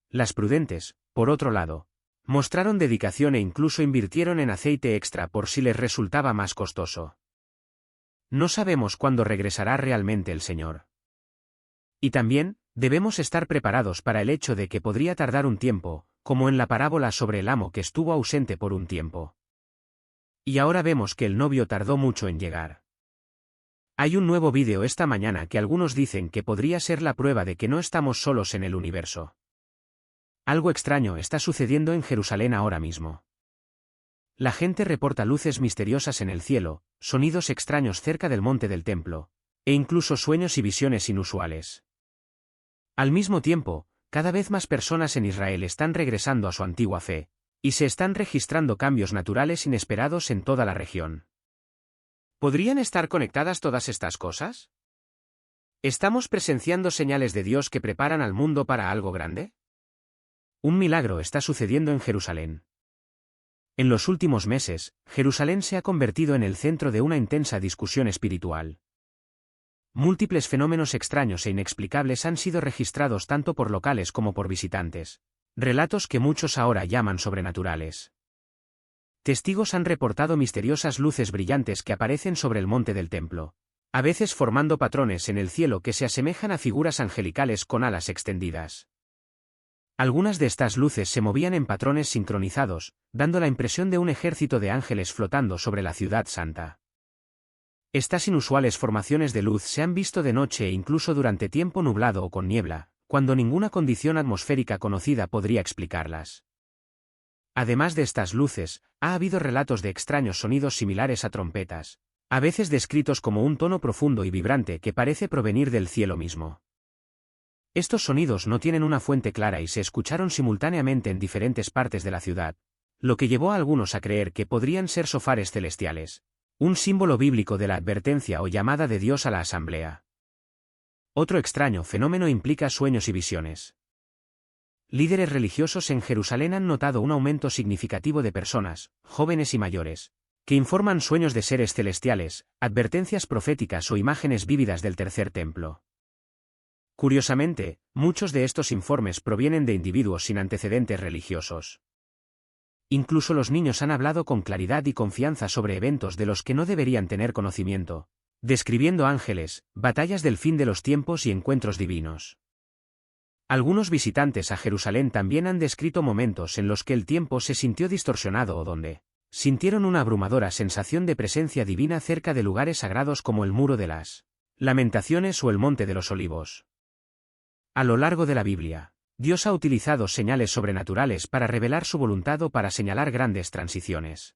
Las prudentes, por otro lado, mostraron dedicación e incluso invirtieron en aceite extra por si les resultaba más costoso. No sabemos cuándo regresará realmente el Señor. Y también, debemos estar preparados para el hecho de que podría tardar un tiempo, como en la parábola sobre el amo que estuvo ausente por un tiempo. Y ahora vemos que el novio tardó mucho en llegar. Hay un nuevo vídeo esta mañana que algunos dicen que podría ser la prueba de que no estamos solos en el universo. Algo extraño está sucediendo en Jerusalén ahora mismo. La gente reporta luces misteriosas en el cielo, sonidos extraños cerca del monte del templo, e incluso sueños y visiones inusuales. Al mismo tiempo, cada vez más personas en Israel están regresando a su antigua fe, y se están registrando cambios naturales inesperados en toda la región. ¿Podrían estar conectadas todas estas cosas? ¿Estamos presenciando señales de Dios que preparan al mundo para algo grande? Un milagro está sucediendo en Jerusalén. En los últimos meses, Jerusalén se ha convertido en el centro de una intensa discusión espiritual. Múltiples fenómenos extraños e inexplicables han sido registrados tanto por locales como por visitantes, relatos que muchos ahora llaman sobrenaturales. Testigos han reportado misteriosas luces brillantes que aparecen sobre el monte del templo, a veces formando patrones en el cielo que se asemejan a figuras angelicales con alas extendidas. Algunas de estas luces se movían en patrones sincronizados, dando la impresión de un ejército de ángeles flotando sobre la ciudad santa. Estas inusuales formaciones de luz se han visto de noche e incluso durante tiempo nublado o con niebla, cuando ninguna condición atmosférica conocida podría explicarlas. Además de estas luces, ha habido relatos de extraños sonidos similares a trompetas, a veces descritos como un tono profundo y vibrante que parece provenir del cielo mismo. Estos sonidos no tienen una fuente clara y se escucharon simultáneamente en diferentes partes de la ciudad, lo que llevó a algunos a creer que podrían ser sofares celestiales, un símbolo bíblico de la advertencia o llamada de Dios a la asamblea. Otro extraño fenómeno implica sueños y visiones. Líderes religiosos en Jerusalén han notado un aumento significativo de personas, jóvenes y mayores, que informan sueños de seres celestiales, advertencias proféticas o imágenes vívidas del tercer templo. Curiosamente, muchos de estos informes provienen de individuos sin antecedentes religiosos. Incluso los niños han hablado con claridad y confianza sobre eventos de los que no deberían tener conocimiento, describiendo ángeles, batallas del fin de los tiempos y encuentros divinos. Algunos visitantes a Jerusalén también han descrito momentos en los que el tiempo se sintió distorsionado o donde sintieron una abrumadora sensación de presencia divina cerca de lugares sagrados como el Muro de las Lamentaciones o el Monte de los Olivos. A lo largo de la Biblia, Dios ha utilizado señales sobrenaturales para revelar su voluntad o para señalar grandes transiciones.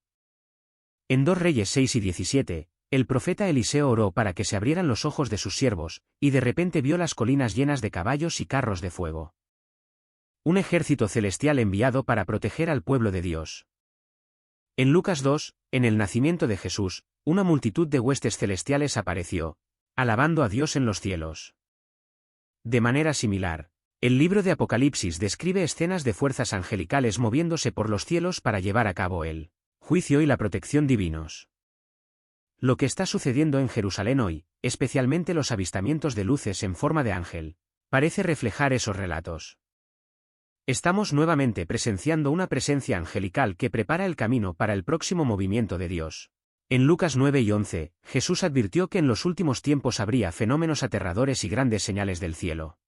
En 2 Reyes 6 y 17, el profeta Eliseo oró para que se abrieran los ojos de sus siervos, y de repente vio las colinas llenas de caballos y carros de fuego. Un ejército celestial enviado para proteger al pueblo de Dios. En Lucas 2, en el nacimiento de Jesús, una multitud de huestes celestiales apareció, alabando a Dios en los cielos. De manera similar, el libro de Apocalipsis describe escenas de fuerzas angelicales moviéndose por los cielos para llevar a cabo el juicio y la protección divinos. Lo que está sucediendo en Jerusalén hoy, especialmente los avistamientos de luces en forma de ángel, parece reflejar esos relatos. Estamos nuevamente presenciando una presencia angelical que prepara el camino para el próximo movimiento de Dios. En Lucas 9 y 11, Jesús advirtió que en los últimos tiempos habría fenómenos aterradores y grandes señales del cielo.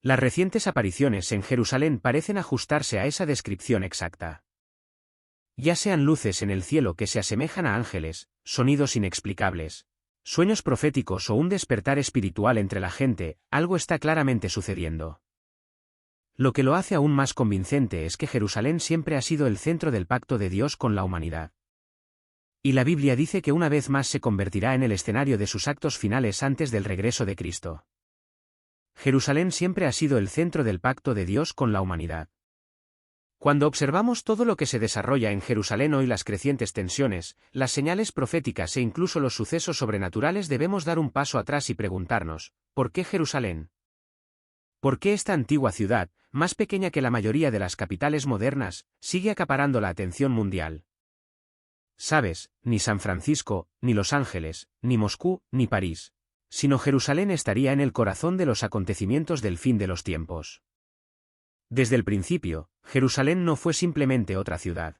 Las recientes apariciones en Jerusalén parecen ajustarse a esa descripción exacta. Ya sean luces en el cielo que se asemejan a ángeles, sonidos inexplicables, sueños proféticos o un despertar espiritual entre la gente, algo está claramente sucediendo. Lo que lo hace aún más convincente es que Jerusalén siempre ha sido el centro del pacto de Dios con la humanidad. Y la Biblia dice que una vez más se convertirá en el escenario de sus actos finales antes del regreso de Cristo. Jerusalén siempre ha sido el centro del pacto de Dios con la humanidad. Cuando observamos todo lo que se desarrolla en Jerusalén hoy, las crecientes tensiones, las señales proféticas e incluso los sucesos sobrenaturales, debemos dar un paso atrás y preguntarnos, ¿por qué Jerusalén? ¿Por qué esta antigua ciudad, más pequeña que la mayoría de las capitales modernas, sigue acaparando la atención mundial? Sabes, ni San Francisco, ni Los Ángeles, ni Moscú, ni París, sino Jerusalén estaría en el corazón de los acontecimientos del fin de los tiempos. Desde el principio, Jerusalén no fue simplemente otra ciudad.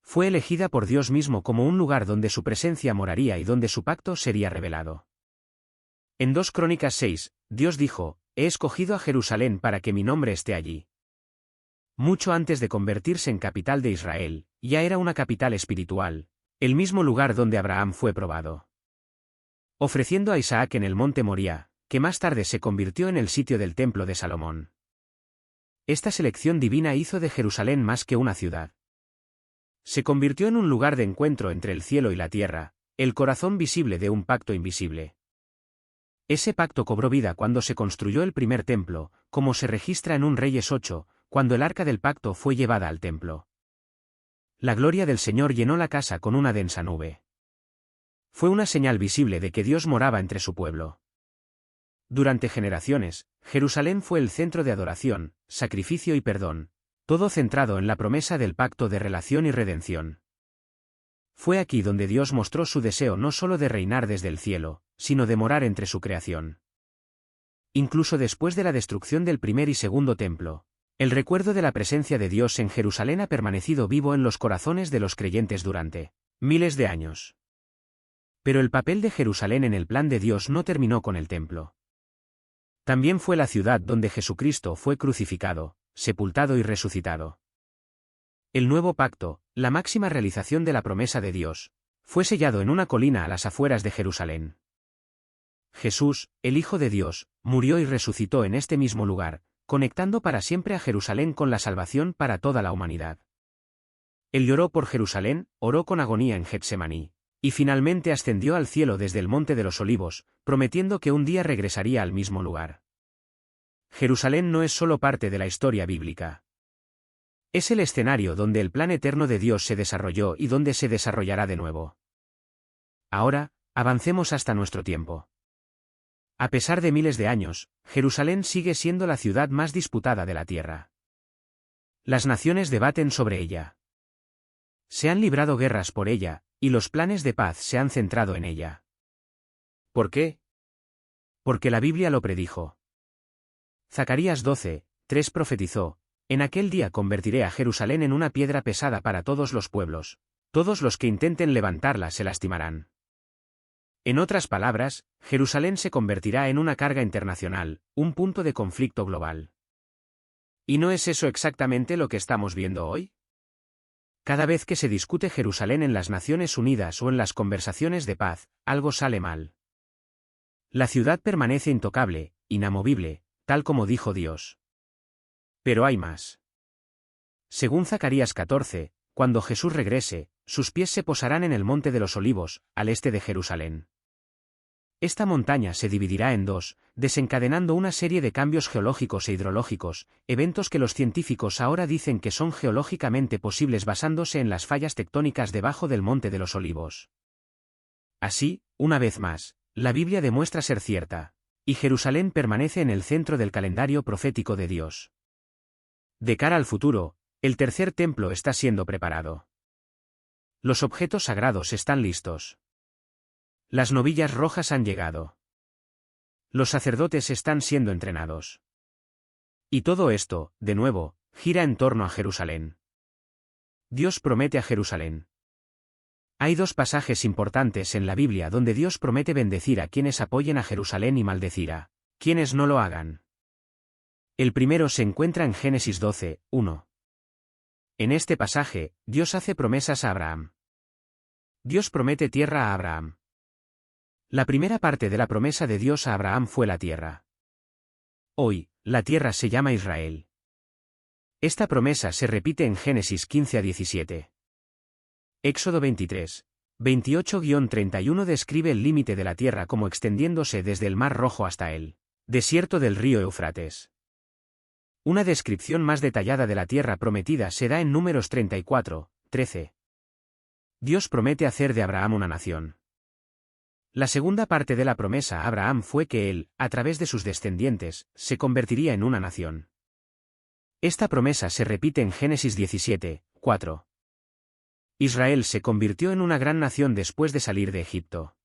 Fue elegida por Dios mismo como un lugar donde su presencia moraría y donde su pacto sería revelado. En 2 Crónicas 6, Dios dijo: «He escogido a Jerusalén para que mi nombre esté allí». Mucho antes de convertirse en capital de Israel, ya era una capital espiritual, el mismo lugar donde Abraham fue probado. Ofreciendo a Isaac en el monte Moría, que más tarde se convirtió en el sitio del templo de Salomón. Esta selección divina hizo de Jerusalén más que una ciudad. Se convirtió en un lugar de encuentro entre el cielo y la tierra, el corazón visible de un pacto invisible. Ese pacto cobró vida cuando se construyó el primer templo, como se registra en 1 Reyes 8, cuando el arca del pacto fue llevada al templo. La gloria del Señor llenó la casa con una densa nube. Fue una señal visible de que Dios moraba entre su pueblo. Durante generaciones, Jerusalén fue el centro de adoración, sacrificio y perdón, todo centrado en la promesa del pacto de relación y redención. Fue aquí donde Dios mostró su deseo no solo de reinar desde el cielo, sino de morar entre su creación. Incluso después de la destrucción del primer y segundo templo, el recuerdo de la presencia de Dios en Jerusalén ha permanecido vivo en los corazones de los creyentes durante miles de años. Pero el papel de Jerusalén en el plan de Dios no terminó con el templo. También fue la ciudad donde Jesucristo fue crucificado, sepultado y resucitado. El nuevo pacto, la máxima realización de la promesa de Dios, fue sellado en una colina a las afueras de Jerusalén. Jesús, el Hijo de Dios, murió y resucitó en este mismo lugar, conectando para siempre a Jerusalén con la salvación para toda la humanidad. Él lloró por Jerusalén, oró con agonía en Getsemaní, y finalmente ascendió al cielo desde el Monte de los Olivos, prometiendo que un día regresaría al mismo lugar. Jerusalén no es solo parte de la historia bíblica. Es el escenario donde el plan eterno de Dios se desarrolló y donde se desarrollará de nuevo. Ahora, avancemos hasta nuestro tiempo. A pesar de miles de años, Jerusalén sigue siendo la ciudad más disputada de la tierra. Las naciones debaten sobre ella. Se han librado guerras por ella, y los planes de paz se han centrado en ella. ¿Por qué? Porque la Biblia lo predijo. Zacarías 12, 3 profetizó: En aquel día convertiré a Jerusalén en una piedra pesada para todos los pueblos. Todos los que intenten levantarla se lastimarán. En otras palabras, Jerusalén se convertirá en una carga internacional, un punto de conflicto global. ¿Y no es eso exactamente lo que estamos viendo hoy? Cada vez que se discute Jerusalén en las Naciones Unidas o en las conversaciones de paz, algo sale mal. La ciudad permanece intocable, inamovible, tal como dijo Dios. Pero hay más. Según Zacarías 14, cuando Jesús regrese, sus pies se posarán en el Monte de los Olivos, al este de Jerusalén. Esta montaña se dividirá en dos, desencadenando una serie de cambios geológicos e hidrológicos, eventos que los científicos ahora dicen que son geológicamente posibles basándose en las fallas tectónicas debajo del Monte de los Olivos. Así, una vez más, la Biblia demuestra ser cierta, y Jerusalén permanece en el centro del calendario profético de Dios. De cara al futuro, el tercer templo está siendo preparado. Los objetos sagrados están listos. Las novillas rojas han llegado. Los sacerdotes están siendo entrenados. Y todo esto, de nuevo, gira en torno a Jerusalén. Dios promete a Jerusalén. Hay dos pasajes importantes en la Biblia donde Dios promete bendecir a quienes apoyen a Jerusalén y maldecir a quienes no lo hagan. El primero se encuentra en Génesis 12, 1. En este pasaje, Dios hace promesas a Abraham. Dios promete tierra a Abraham. La primera parte de la promesa de Dios a Abraham fue la tierra. Hoy, la tierra se llama Israel. Esta promesa se repite en Génesis 15 a 17. Éxodo 23, 28-31 describe el límite de la tierra como extendiéndose desde el Mar Rojo hasta el desierto del río Éufrates. Una descripción más detallada de la tierra prometida se da en Números 34, 13. Dios promete hacer de Abraham una nación. La segunda parte de la promesa a Abraham fue que él, a través de sus descendientes, se convertiría en una nación. Esta promesa se repite en Génesis 17, 4. Israel se convirtió en una gran nación después de salir de Egipto.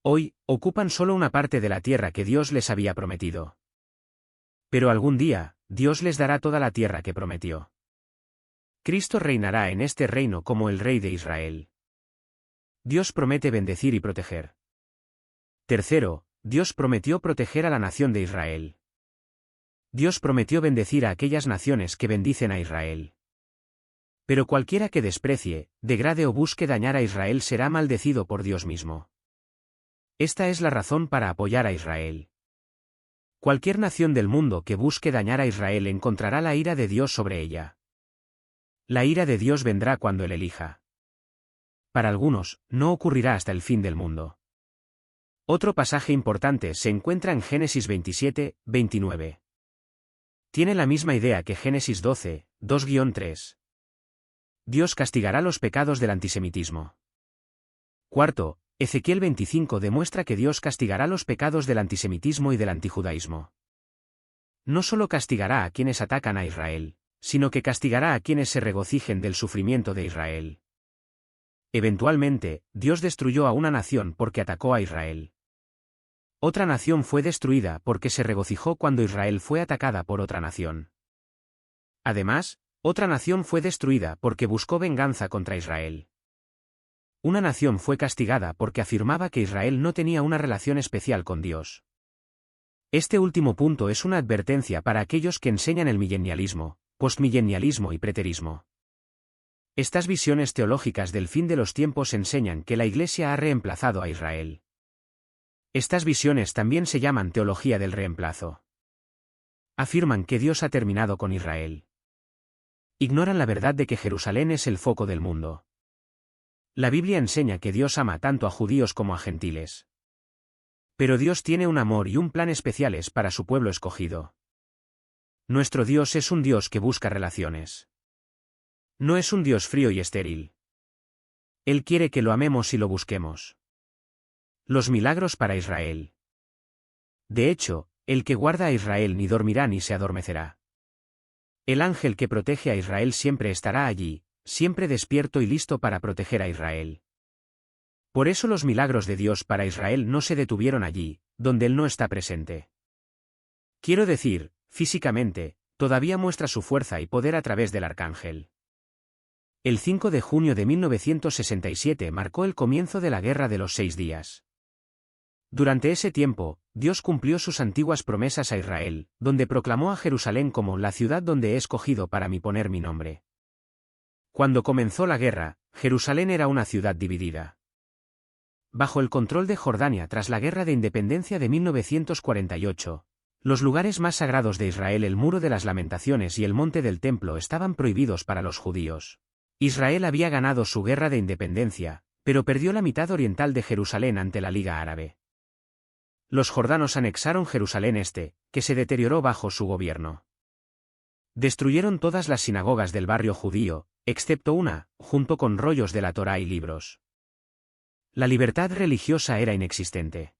Hoy, ocupan solo una parte de la tierra que Dios les había prometido. Pero algún día, Dios les dará toda la tierra que prometió. Cristo reinará en este reino como el Rey de Israel. Dios promete bendecir y proteger. Tercero, Dios prometió proteger a la nación de Israel. Dios prometió bendecir a aquellas naciones que bendicen a Israel. Pero cualquiera que desprecie, degrade o busque dañar a Israel será maldecido por Dios mismo. Esta es la razón para apoyar a Israel. Cualquier nación del mundo que busque dañar a Israel encontrará la ira de Dios sobre ella. La ira de Dios vendrá cuando Él elija. Para algunos, no ocurrirá hasta el fin del mundo. Otro pasaje importante se encuentra en Génesis 27, 29. Tiene la misma idea que Génesis 12, 2-3. Dios castigará los pecados del antisemitismo. Cuarto, Ezequiel 25 demuestra que Dios castigará los pecados del antisemitismo y del antijudaísmo. No solo castigará a quienes atacan a Israel, sino que castigará a quienes se regocijen del sufrimiento de Israel. Eventualmente, Dios destruyó a una nación porque atacó a Israel. Otra nación fue destruida porque se regocijó cuando Israel fue atacada por otra nación. Además, otra nación fue destruida porque buscó venganza contra Israel. Una nación fue castigada porque afirmaba que Israel no tenía una relación especial con Dios. Este último punto es una advertencia para aquellos que enseñan el milenialismo, postmilenialismo y preterismo. Estas visiones teológicas del fin de los tiempos enseñan que la Iglesia ha reemplazado a Israel. Estas visiones también se llaman teología del reemplazo. Afirman que Dios ha terminado con Israel. Ignoran la verdad de que Jerusalén es el foco del mundo. La Biblia enseña que Dios ama tanto a judíos como a gentiles. Pero Dios tiene un amor y un plan especiales para su pueblo escogido. Nuestro Dios es un Dios que busca relaciones. No es un Dios frío y estéril. Él quiere que lo amemos y lo busquemos. Los milagros para Israel. De hecho, el que guarda a Israel ni dormirá ni se adormecerá. El ángel que protege a Israel siempre estará allí, siempre despierto y listo para proteger a Israel. Por eso los milagros de Dios para Israel no se detuvieron allí, donde Él no está presente. Quiero decir, físicamente, todavía muestra su fuerza y poder a través del arcángel. El 5 de junio de 1967 marcó el comienzo de la Guerra de los 6 días. Durante ese tiempo, Dios cumplió sus antiguas promesas a Israel, donde proclamó a Jerusalén como la ciudad donde he escogido para mí poner mi nombre. Cuando comenzó la guerra, Jerusalén era una ciudad dividida. Bajo el control de Jordania tras la Guerra de Independencia de 1948, los lugares más sagrados de Israel, el Muro de las Lamentaciones y el Monte del Templo, estaban prohibidos para los judíos. Israel había ganado su guerra de independencia, pero perdió la mitad oriental de Jerusalén ante la Liga Árabe. Los jordanos anexaron Jerusalén Este, que se deterioró bajo su gobierno. Destruyeron todas las sinagogas del barrio judío, excepto una, junto con rollos de la Torá y libros. La libertad religiosa era inexistente.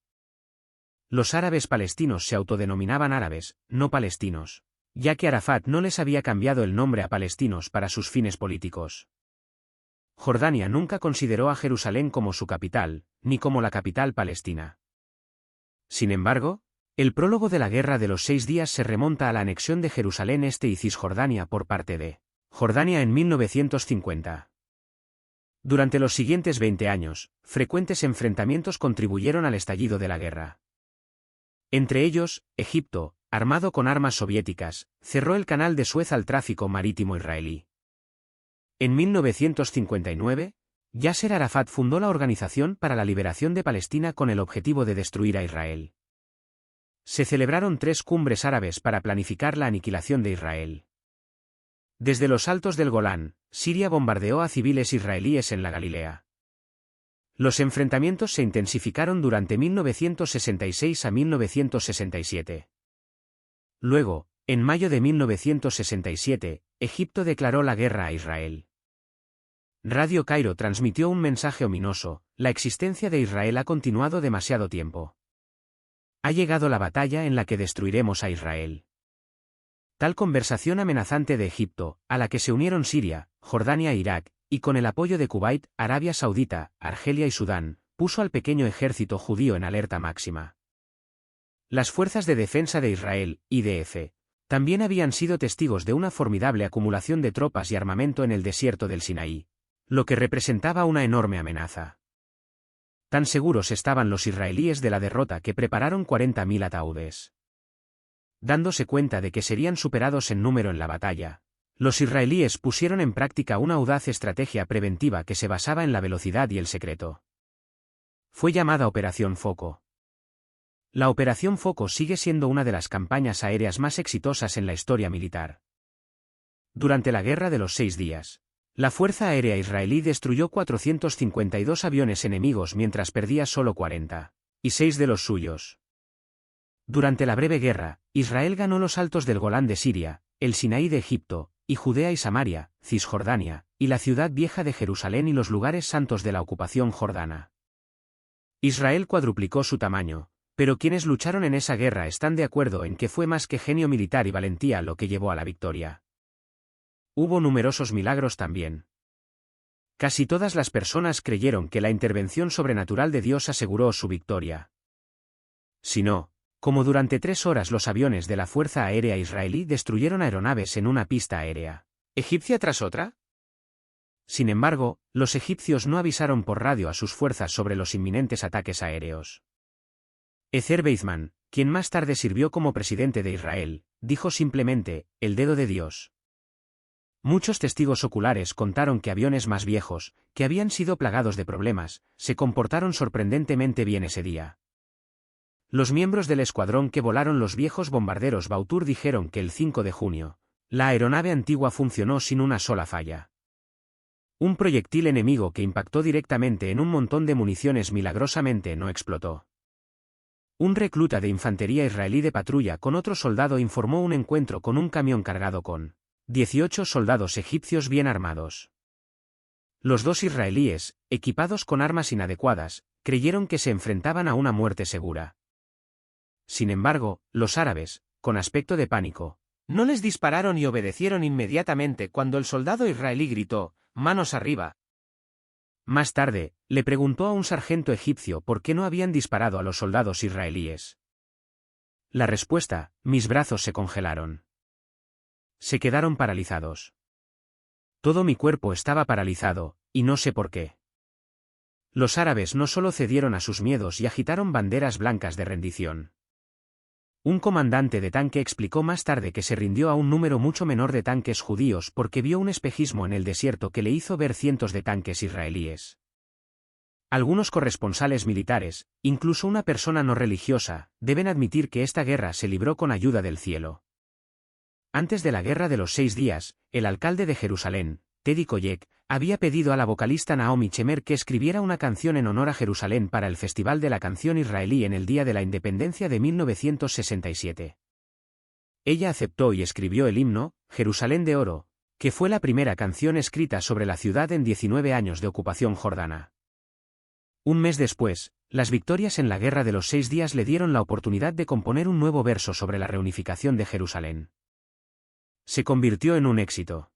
Los árabes palestinos se autodenominaban árabes, no palestinos, ya que Arafat no les había cambiado el nombre a palestinos para sus fines políticos. Jordania nunca consideró a Jerusalén como su capital, ni como la capital palestina. Sin embargo, el prólogo de la Guerra de los 6 días se remonta a la anexión de Jerusalén Este y Cisjordania por parte de Jordania en 1950. Durante los siguientes 20 años, frecuentes enfrentamientos contribuyeron al estallido de la guerra. Entre ellos, Egipto, armado con armas soviéticas, cerró el canal de Suez al tráfico marítimo israelí. En 1959, Yasser Arafat fundó la Organización para la Liberación de Palestina con el objetivo de destruir a Israel. Se celebraron 3 cumbres árabes para planificar la aniquilación de Israel. Desde los altos del Golán, Siria bombardeó a civiles israelíes en la Galilea. Los enfrentamientos se intensificaron durante 1966 a 1967. Luego, en mayo de 1967, Egipto declaró la guerra a Israel. Radio Cairo transmitió un mensaje ominoso: la existencia de Israel ha continuado demasiado tiempo. Ha llegado la batalla en la que destruiremos a Israel. Tal conversación amenazante de Egipto, a la que se unieron Siria, Jordania e Irak, y con el apoyo de Kuwait, Arabia Saudita, Argelia y Sudán, puso al pequeño ejército judío en alerta máxima. Las Fuerzas de Defensa de Israel, IDF, también habían sido testigos de una formidable acumulación de tropas y armamento en el desierto del Sinaí, lo que representaba una enorme amenaza. Tan seguros estaban los israelíes de la derrota que prepararon 40.000 ataúdes. Dándose cuenta de que serían superados en número en la batalla, los israelíes pusieron en práctica una audaz estrategia preventiva que se basaba en la velocidad y el secreto. Fue llamada Operación Foco. La Operación Foco sigue siendo una de las campañas aéreas más exitosas en la historia militar. Durante la Guerra de los 6 días, la Fuerza Aérea Israelí destruyó 452 aviones enemigos mientras perdía solo 46 de los suyos. Durante la breve guerra, Israel ganó los altos del Golán de Siria, el Sinaí de Egipto, y Judea y Samaria, Cisjordania, y la ciudad vieja de Jerusalén y los lugares santos de la ocupación jordana. Israel cuadruplicó su tamaño, pero quienes lucharon en esa guerra están de acuerdo en que fue más que genio militar y valentía lo que llevó a la victoria. Hubo numerosos milagros también. Casi todas las personas creyeron que la intervención sobrenatural de Dios aseguró su victoria. Si no, como durante 3 horas los aviones de la Fuerza Aérea Israelí destruyeron aeronaves en una pista aérea egipcia tras otra. Sin embargo, los egipcios no avisaron por radio a sus fuerzas sobre los inminentes ataques aéreos. Ezer Weizmann, quien más tarde sirvió como presidente de Israel, dijo simplemente: el dedo de Dios. Muchos testigos oculares contaron que aviones más viejos, que habían sido plagados de problemas, se comportaron sorprendentemente bien ese día. Los miembros del escuadrón que volaron los viejos bombarderos Vautour dijeron que el 5 de junio, la aeronave antigua funcionó sin una sola falla. Un proyectil enemigo que impactó directamente en un montón de municiones milagrosamente no explotó. Un recluta de infantería israelí de patrulla con otro soldado informó un encuentro con un camión cargado con 18 soldados egipcios bien armados. Los 2 israelíes, equipados con armas inadecuadas, creyeron que se enfrentaban a una muerte segura. Sin embargo, los árabes, con aspecto de pánico, no les dispararon y obedecieron inmediatamente cuando el soldado israelí gritó: «¡Manos arriba!». Más tarde, le preguntó a un sargento egipcio por qué no habían disparado a los soldados israelíes. La respuesta: «Mis brazos se congelaron». Se quedaron paralizados. Todo mi cuerpo estaba paralizado, y no sé por qué. Los árabes no solo cedieron a sus miedos y agitaron banderas blancas de rendición. Un comandante de tanque explicó más tarde que se rindió a un número mucho menor de tanques judíos porque vio un espejismo en el desierto que le hizo ver cientos de tanques israelíes. Algunos corresponsales militares, incluso una persona no religiosa, deben admitir que esta guerra se libró con ayuda del cielo. Antes de la Guerra de los 6 días, el alcalde de Jerusalén, Teddy Koyek, había pedido a la vocalista Naomi Shemer que escribiera una canción en honor a Jerusalén para el Festival de la Canción Israelí en el Día de la Independencia de 1967. Ella aceptó y escribió el himno, Jerusalén de Oro, que fue la primera canción escrita sobre la ciudad en 19 años de ocupación jordana. Un mes después, las victorias en la Guerra de los 6 días le dieron la oportunidad de componer un nuevo verso sobre la reunificación de Jerusalén. Se convirtió en un éxito.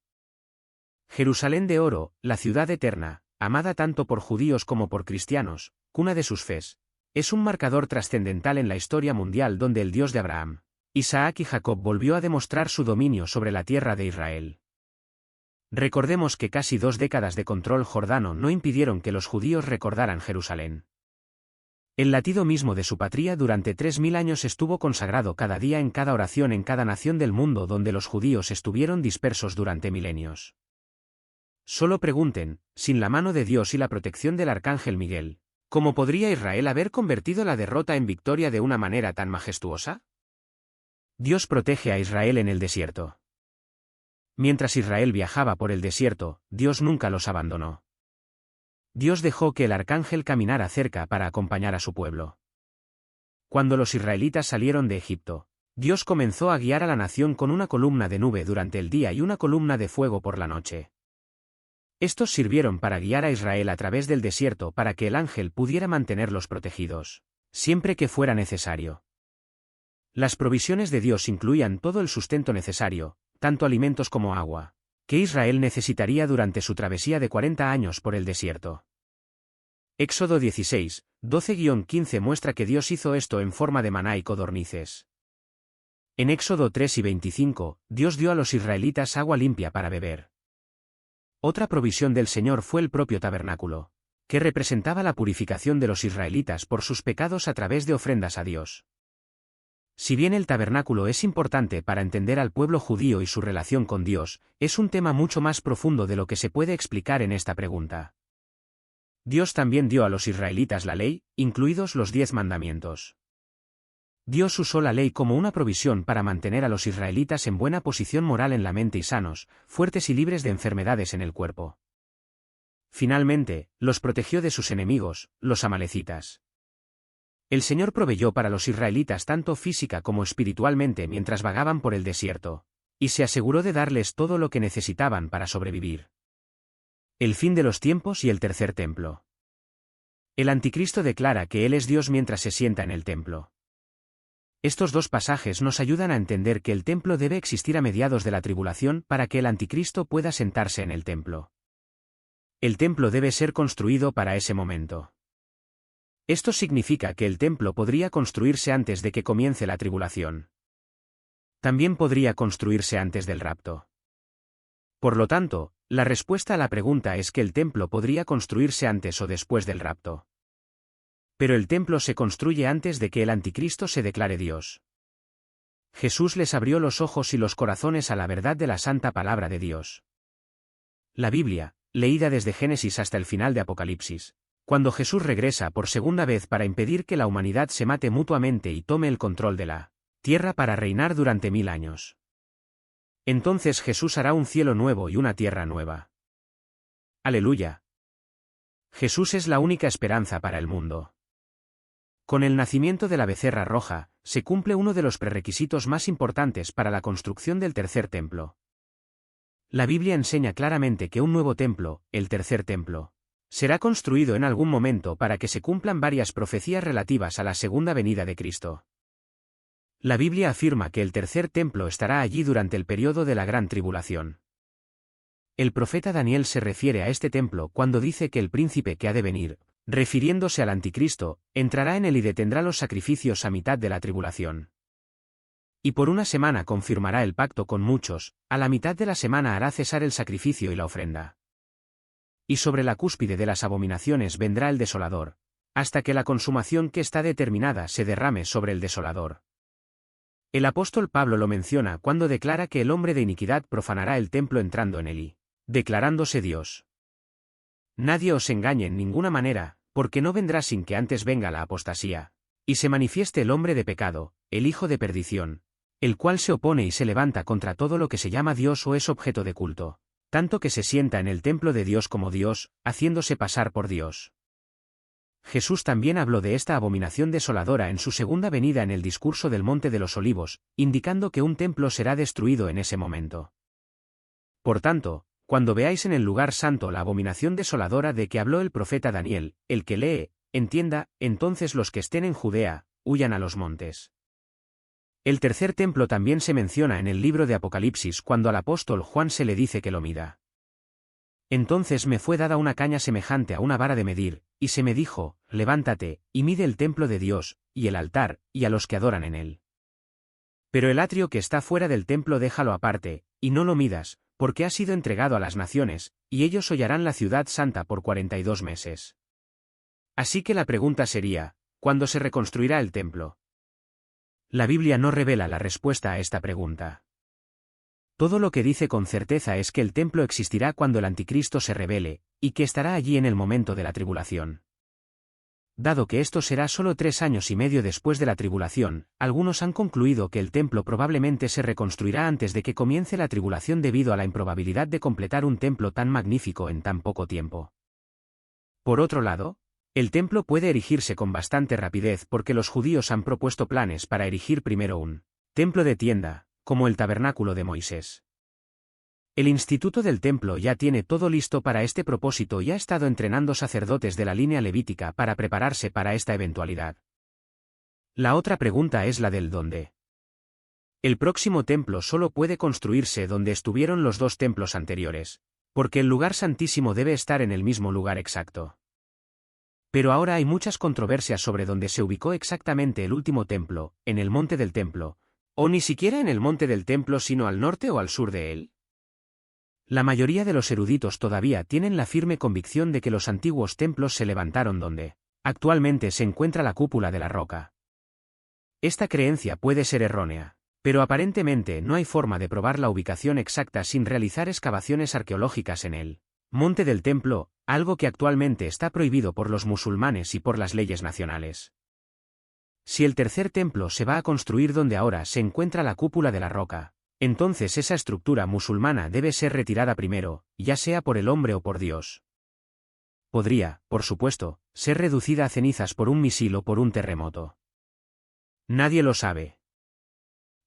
Jerusalén de Oro, la ciudad eterna, amada tanto por judíos como por cristianos, cuna de sus fes, es un marcador trascendental en la historia mundial donde el Dios de Abraham, Isaac y Jacob volvió a demostrar su dominio sobre la tierra de Israel. Recordemos que casi 2 décadas de control jordano no impidieron que los judíos recordaran Jerusalén. El latido mismo de su patria durante 3000 años estuvo consagrado cada día en cada oración en cada nación del mundo donde los judíos estuvieron dispersos durante milenios. Solo pregunten, sin la mano de Dios y la protección del arcángel Miguel, ¿cómo podría Israel haber convertido la derrota en victoria de una manera tan majestuosa? Dios protege a Israel en el desierto. Mientras Israel viajaba por el desierto, Dios nunca los abandonó. Dios dejó que el arcángel caminara cerca para acompañar a su pueblo. Cuando los israelitas salieron de Egipto, Dios comenzó a guiar a la nación con una columna de nube durante el día y una columna de fuego por la noche. Estos sirvieron para guiar a Israel a través del desierto para que el ángel pudiera mantenerlos protegidos, siempre que fuera necesario. Las provisiones de Dios incluían todo el sustento necesario, tanto alimentos como agua, que Israel necesitaría durante su travesía de 40 años por el desierto. Éxodo 16, 12-15 muestra que Dios hizo esto en forma de maná y codornices. En Éxodo 3 y 25, Dios dio a los israelitas agua limpia para beber. Otra provisión del Señor fue el propio tabernáculo, que representaba la purificación de los israelitas por sus pecados a través de ofrendas a Dios. Si bien el tabernáculo es importante para entender al pueblo judío y su relación con Dios, es un tema mucho más profundo de lo que se puede explicar en esta pregunta. Dios también dio a los israelitas la ley, incluidos los 10 mandamientos. Dios usó la ley como una provisión para mantener a los israelitas en buena posición moral en la mente y sanos, fuertes y libres de enfermedades en el cuerpo. Finalmente, los protegió de sus enemigos, los amalecitas. El Señor proveyó para los israelitas tanto física como espiritualmente mientras vagaban por el desierto, y se aseguró de darles todo lo que necesitaban para sobrevivir. El fin de los tiempos y el tercer templo. El anticristo declara que Él es Dios mientras se sienta en el templo. Estos 2 pasajes nos ayudan a entender que el templo debe existir a mediados de la tribulación para que el anticristo pueda sentarse en el templo. El templo debe ser construido para ese momento. Esto significa que el templo podría construirse antes de que comience la tribulación. También podría construirse antes del rapto. Por lo tanto, la respuesta a la pregunta es que el templo podría construirse antes o después del rapto. Pero el templo se construye antes de que el anticristo se declare Dios. Jesús les abrió los ojos y los corazones a la verdad de la santa palabra de Dios. La Biblia, leída desde Génesis hasta el final de Apocalipsis, cuando Jesús regresa por segunda vez para impedir que la humanidad se mate mutuamente y tome el control de la tierra para reinar durante 1000 años. Entonces Jesús hará un cielo nuevo y una tierra nueva. Aleluya. Jesús es la única esperanza para el mundo. Con el nacimiento de la becerra roja, se cumple uno de los prerequisitos más importantes para la construcción del tercer templo. La Biblia enseña claramente que un nuevo templo, el tercer templo, será construido en algún momento para que se cumplan varias profecías relativas a la segunda venida de Cristo. La Biblia afirma que el tercer templo estará allí durante el período de la gran tribulación. El profeta Daniel se refiere a este templo cuando dice que el príncipe que ha de venir, refiriéndose al anticristo, entrará en él y detendrá los sacrificios a mitad de la tribulación. Y por una semana confirmará el pacto con muchos, a la mitad de la semana hará cesar el sacrificio y la ofrenda. Y sobre la cúspide de las abominaciones vendrá el desolador, hasta que la consumación que está determinada se derrame sobre el desolador. El apóstol Pablo lo menciona cuando declara que el hombre de iniquidad profanará el templo entrando en él y declarándose Dios. Nadie os engañe en ninguna manera, porque no vendrá sin que antes venga la apostasía, y se manifieste el hombre de pecado, el hijo de perdición, el cual se opone y se levanta contra todo lo que se llama Dios o es objeto de culto, tanto que se sienta en el templo de Dios como Dios, haciéndose pasar por Dios. Jesús también habló de esta abominación desoladora en su segunda venida en el discurso del Monte de los Olivos, indicando que un templo será destruido en ese momento. Por tanto, cuando veáis en el lugar santo la abominación desoladora de que habló el profeta Daniel, el que lee, entienda, entonces los que estén en Judea, huyan a los montes. El tercer templo también se menciona en el libro de Apocalipsis cuando al apóstol Juan se le dice que lo mida. Entonces me fue dada una caña semejante a una vara de medir, y se me dijo, levántate, y mide el templo de Dios, y el altar, y a los que adoran en él. Pero el atrio que está fuera del templo déjalo aparte, y no lo midas, porque ha sido entregado a las naciones, y ellos hollarán la ciudad santa por 42 meses. Así que la pregunta sería, ¿cuándo se reconstruirá el templo? La Biblia no revela la respuesta a esta pregunta. Todo lo que dice con certeza es que el templo existirá cuando el anticristo se revele, y que estará allí en el momento de la tribulación. Dado que esto será solo 3 años y medio después de la tribulación, algunos han concluido que el templo probablemente se reconstruirá antes de que comience la tribulación debido a la improbabilidad de completar un templo tan magnífico en tan poco tiempo. Por otro lado, el templo puede erigirse con bastante rapidez porque los judíos han propuesto planes para erigir primero un templo de tienda, como el tabernáculo de Moisés. El instituto del templo ya tiene todo listo para este propósito y ha estado entrenando sacerdotes de la línea levítica para prepararse para esta eventualidad. La otra pregunta es la del dónde. El próximo templo solo puede construirse donde estuvieron los 2 templos anteriores, porque el lugar santísimo debe estar en el mismo lugar exacto. Pero ahora hay muchas controversias sobre dónde se ubicó exactamente el último templo, en el monte del templo, o ni siquiera en el monte del templo sino al norte o al sur de él. La mayoría de los eruditos todavía tienen la firme convicción de que los antiguos templos se levantaron donde actualmente se encuentra la cúpula de la roca. Esta creencia puede ser errónea, pero aparentemente no hay forma de probar la ubicación exacta sin realizar excavaciones arqueológicas en el monte del templo, algo que actualmente está prohibido por los musulmanes y por las leyes nacionales. Si el tercer templo se va a construir donde ahora se encuentra la cúpula de la roca, entonces esa estructura musulmana debe ser retirada primero, ya sea por el hombre o por Dios. Podría, por supuesto, ser reducida a cenizas por un misil o por un terremoto. Nadie lo sabe.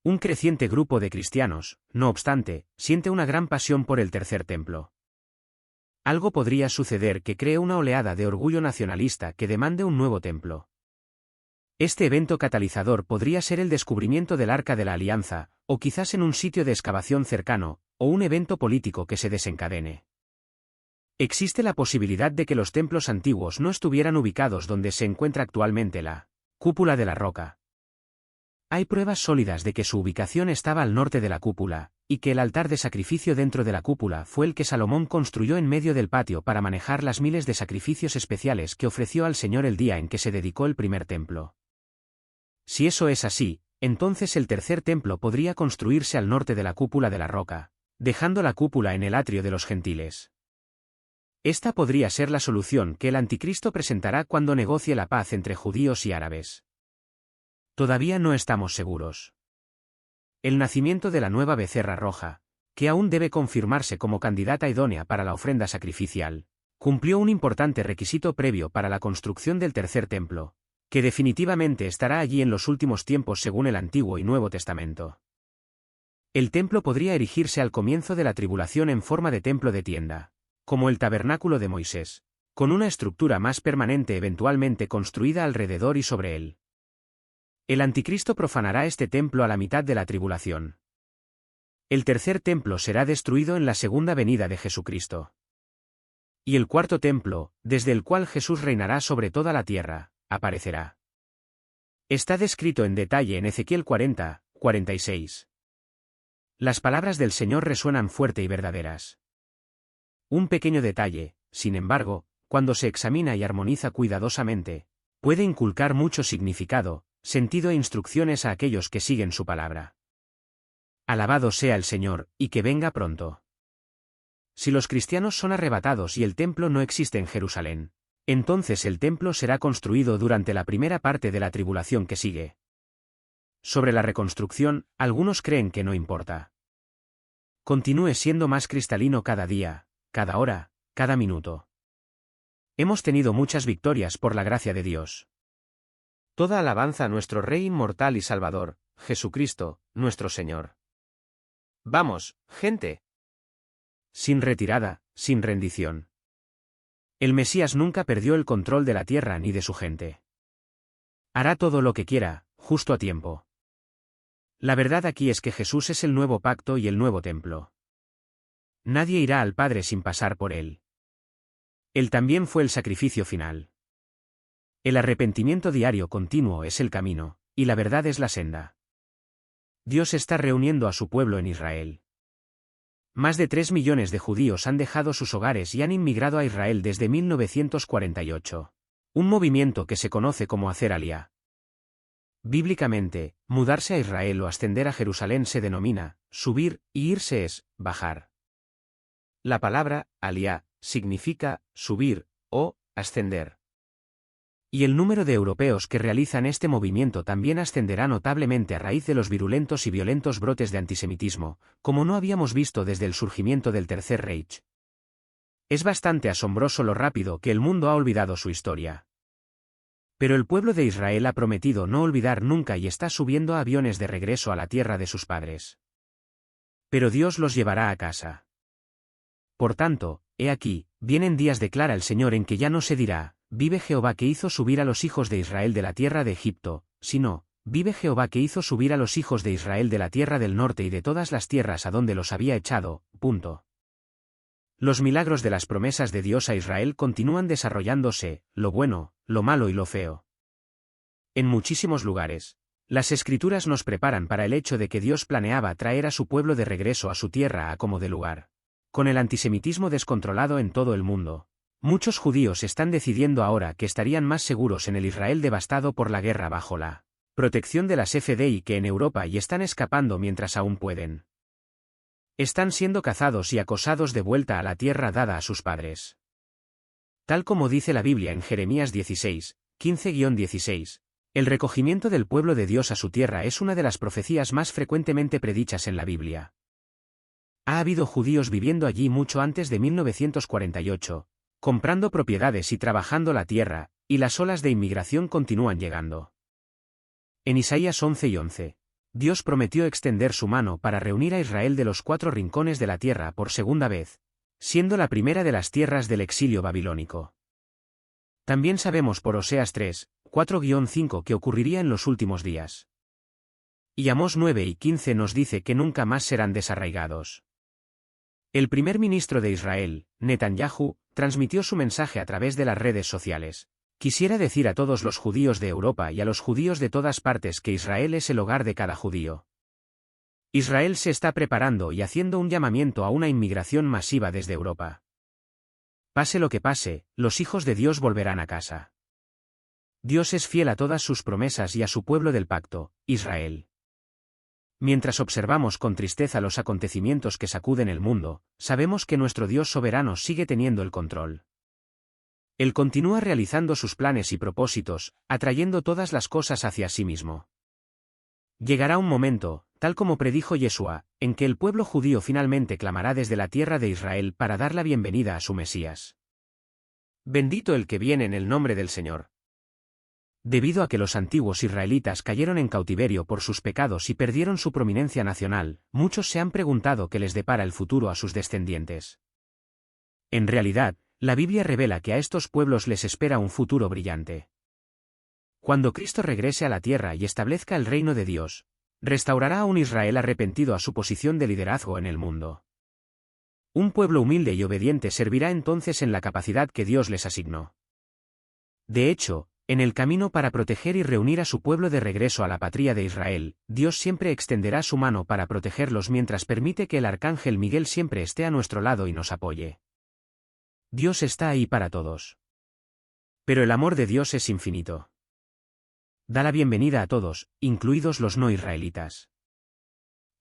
Un creciente grupo de cristianos, no obstante, siente una gran pasión por el tercer templo. Algo podría suceder que cree una oleada de orgullo nacionalista que demande un nuevo templo. Este evento catalizador podría ser el descubrimiento del Arca de la Alianza, o quizás en un sitio de excavación cercano, o un evento político que se desencadene. Existe la posibilidad de que los templos antiguos no estuvieran ubicados donde se encuentra actualmente la cúpula de la roca. Hay pruebas sólidas de que su ubicación estaba al norte de la cúpula, y que el altar de sacrificio dentro de la cúpula fue el que Salomón construyó en medio del patio para manejar las miles de sacrificios especiales que ofreció al Señor el día en que se dedicó el primer templo. Si eso es así, entonces el tercer templo podría construirse al norte de la cúpula de la roca, dejando la cúpula en el atrio de los gentiles. Esta podría ser la solución que el anticristo presentará cuando negocie la paz entre judíos y árabes. Todavía no estamos seguros. El nacimiento de la nueva becerra roja, que aún debe confirmarse como candidata idónea para la ofrenda sacrificial, cumplió un importante requisito previo para la construcción del tercer templo, que definitivamente estará allí en los últimos tiempos según el Antiguo y Nuevo Testamento. El templo podría erigirse al comienzo de la tribulación en forma de templo de tienda, como el tabernáculo de Moisés, con una estructura más permanente eventualmente construida alrededor y sobre él. El anticristo profanará este templo a la mitad de la tribulación. El tercer templo será destruido en la segunda venida de Jesucristo. Y el cuarto templo, desde el cual Jesús reinará sobre toda la tierra, aparecerá. Está descrito en detalle en Ezequiel 40, 46. Las palabras del Señor resuenan fuerte y verdaderas. Un pequeño detalle, sin embargo, cuando se examina y armoniza cuidadosamente, puede inculcar mucho significado, sentido e instrucciones a aquellos que siguen su palabra. Alabado sea el Señor, y que venga pronto. Si los cristianos son arrebatados y el templo no existe en Jerusalén, entonces el templo será construido durante la primera parte de la tribulación que sigue. Sobre la reconstrucción, algunos creen que no importa. Continúe siendo más cristalino cada día, cada hora, cada minuto. Hemos tenido muchas victorias por la gracia de Dios. Toda alabanza a nuestro Rey inmortal y Salvador, Jesucristo, nuestro Señor. Vamos, gente. Sin retirada, sin rendición. El Mesías nunca perdió el control de la tierra ni de su gente. Hará todo lo que quiera, justo a tiempo. La verdad aquí es que Jesús es el nuevo pacto y el nuevo templo. Nadie irá al Padre sin pasar por él. Él también fue el sacrificio final. El arrepentimiento diario continuo es el camino, y la verdad es la senda. Dios está reuniendo a su pueblo en Israel. Más de 3 millones de judíos han dejado sus hogares y han inmigrado a Israel desde 1948. Un movimiento que se conoce como hacer alía. Bíblicamente, mudarse a Israel o ascender a Jerusalén se denomina subir, y irse es bajar. La palabra alía significa subir o ascender. Y el número de europeos que realizan este movimiento también ascenderá notablemente a raíz de los virulentos y violentos brotes de antisemitismo, como no habíamos visto desde el surgimiento del Tercer Reich. Es bastante asombroso lo rápido que el mundo ha olvidado su historia. Pero el pueblo de Israel ha prometido no olvidar nunca y está subiendo a aviones de regreso a la tierra de sus padres. Pero Dios los llevará a casa. Por tanto, he aquí, vienen días declara el Señor en que ya no se dirá, vive Jehová que hizo subir a los hijos de Israel de la tierra de Egipto, sino, vive Jehová que hizo subir a los hijos de Israel de la tierra del norte y de todas las tierras a donde los había echado, punto. Los milagros de las promesas de Dios a Israel continúan desarrollándose, lo bueno, lo malo y lo feo. En muchísimos lugares, las Escrituras nos preparan para el hecho de que Dios planeaba traer a su pueblo de regreso a su tierra a como de lugar. Con el antisemitismo descontrolado en todo el mundo, muchos judíos están decidiendo ahora que estarían más seguros en el Israel devastado por la guerra bajo la protección de las FDI que en Europa y están escapando mientras aún pueden. Están siendo cazados y acosados de vuelta a la tierra dada a sus padres. Tal como dice la Biblia en Jeremías 16, 15-16, el recogimiento del pueblo de Dios a su tierra es una de las profecías más frecuentemente predichas en la Biblia. Ha habido judíos viviendo allí mucho antes de 1948, comprando propiedades y trabajando la tierra, y las olas de inmigración continúan llegando. En Isaías 11:11, Dios prometió extender su mano para reunir a Israel de los 4 rincones de la tierra por segunda vez, siendo la primera de las tierras del exilio babilónico. También sabemos por Oseas 3, 4-5 que ocurriría en los últimos días. Y Amós 9:15 nos dice que nunca más serán desarraigados. El primer ministro de Israel, Netanyahu, transmitió su mensaje a través de las redes sociales. Quisiera decir a todos los judíos de Europa y a los judíos de todas partes que Israel es el hogar de cada judío. Israel se está preparando y haciendo un llamamiento a una inmigración masiva desde Europa. Pase lo que pase, los hijos de Dios volverán a casa. Dios es fiel a todas sus promesas y a su pueblo del pacto, Israel. Mientras observamos con tristeza los acontecimientos que sacuden el mundo, sabemos que nuestro Dios soberano sigue teniendo el control. Él continúa realizando sus planes y propósitos, atrayendo todas las cosas hacia sí mismo. Llegará un momento, tal como predijo Yeshua, en que el pueblo judío finalmente clamará desde la tierra de Israel para dar la bienvenida a su Mesías. Bendito el que viene en el nombre del Señor. Debido a que los antiguos israelitas cayeron en cautiverio por sus pecados y perdieron su prominencia nacional, muchos se han preguntado qué les depara el futuro a sus descendientes. En realidad, la Biblia revela que a estos pueblos les espera un futuro brillante. Cuando Cristo regrese a la tierra y establezca el reino de Dios, restaurará a un Israel arrepentido a su posición de liderazgo en el mundo. Un pueblo humilde y obediente servirá entonces en la capacidad que Dios les asignó. De hecho, En el camino para proteger y reunir a su pueblo de regreso a la patria de Israel, Dios siempre extenderá su mano para protegerlos mientras permite que el arcángel Miguel siempre esté a nuestro lado y nos apoye. Dios está ahí para todos. Pero el amor de Dios es infinito. Da la bienvenida a todos, incluidos los no israelitas.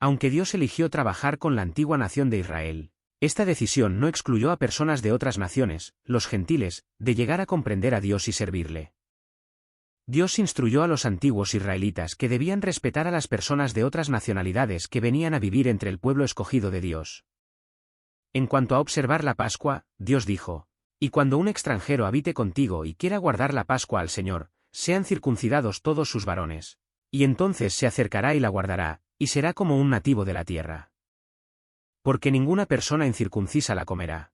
Aunque Dios eligió trabajar con la antigua nación de Israel, esta decisión no excluyó a personas de otras naciones, los gentiles, de llegar a comprender a Dios y servirle. Dios instruyó a los antiguos israelitas que debían respetar a las personas de otras nacionalidades que venían a vivir entre el pueblo escogido de Dios. En cuanto a observar la Pascua, Dios dijo: «Y cuando un extranjero habite contigo y quiera guardar la Pascua al Señor, sean circuncidados todos sus varones. Y entonces se acercará y la guardará, y será como un nativo de la tierra. Porque ninguna persona incircuncisa la comerá».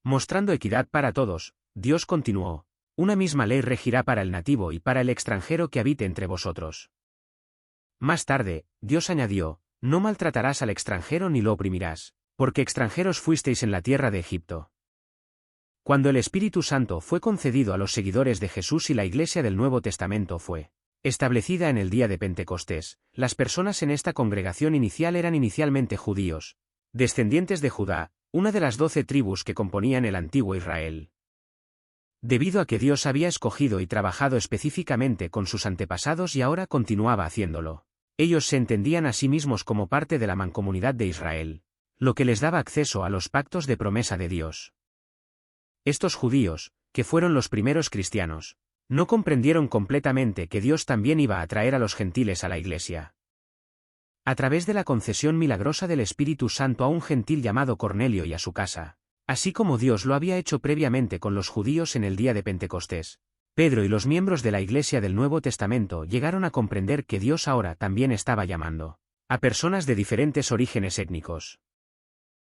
Mostrando equidad para todos, Dios continuó: «Una misma ley regirá para el nativo y para el extranjero que habite entre vosotros». Más tarde, Dios añadió: «No maltratarás al extranjero ni lo oprimirás, porque extranjeros fuisteis en la tierra de Egipto». Cuando el Espíritu Santo fue concedido a los seguidores de Jesús y la Iglesia del Nuevo Testamento fue establecida en el día de Pentecostés, las personas en esta congregación inicial eran inicialmente judíos, descendientes de Judá, una de las 12 tribus que componían el antiguo Israel. Debido a que Dios había escogido y trabajado específicamente con sus antepasados y ahora continuaba haciéndolo, ellos se entendían a sí mismos como parte de la mancomunidad de Israel, lo que les daba acceso a los pactos de promesa de Dios. Estos judíos, que fueron los primeros cristianos, no comprendieron completamente que Dios también iba a traer a los gentiles a la Iglesia. A través de la concesión milagrosa del Espíritu Santo a un gentil llamado Cornelio y a su casa, así como Dios lo había hecho previamente con los judíos en el día de Pentecostés, Pedro y los miembros de la Iglesia del Nuevo Testamento llegaron a comprender que Dios ahora también estaba llamando a personas de diferentes orígenes étnicos.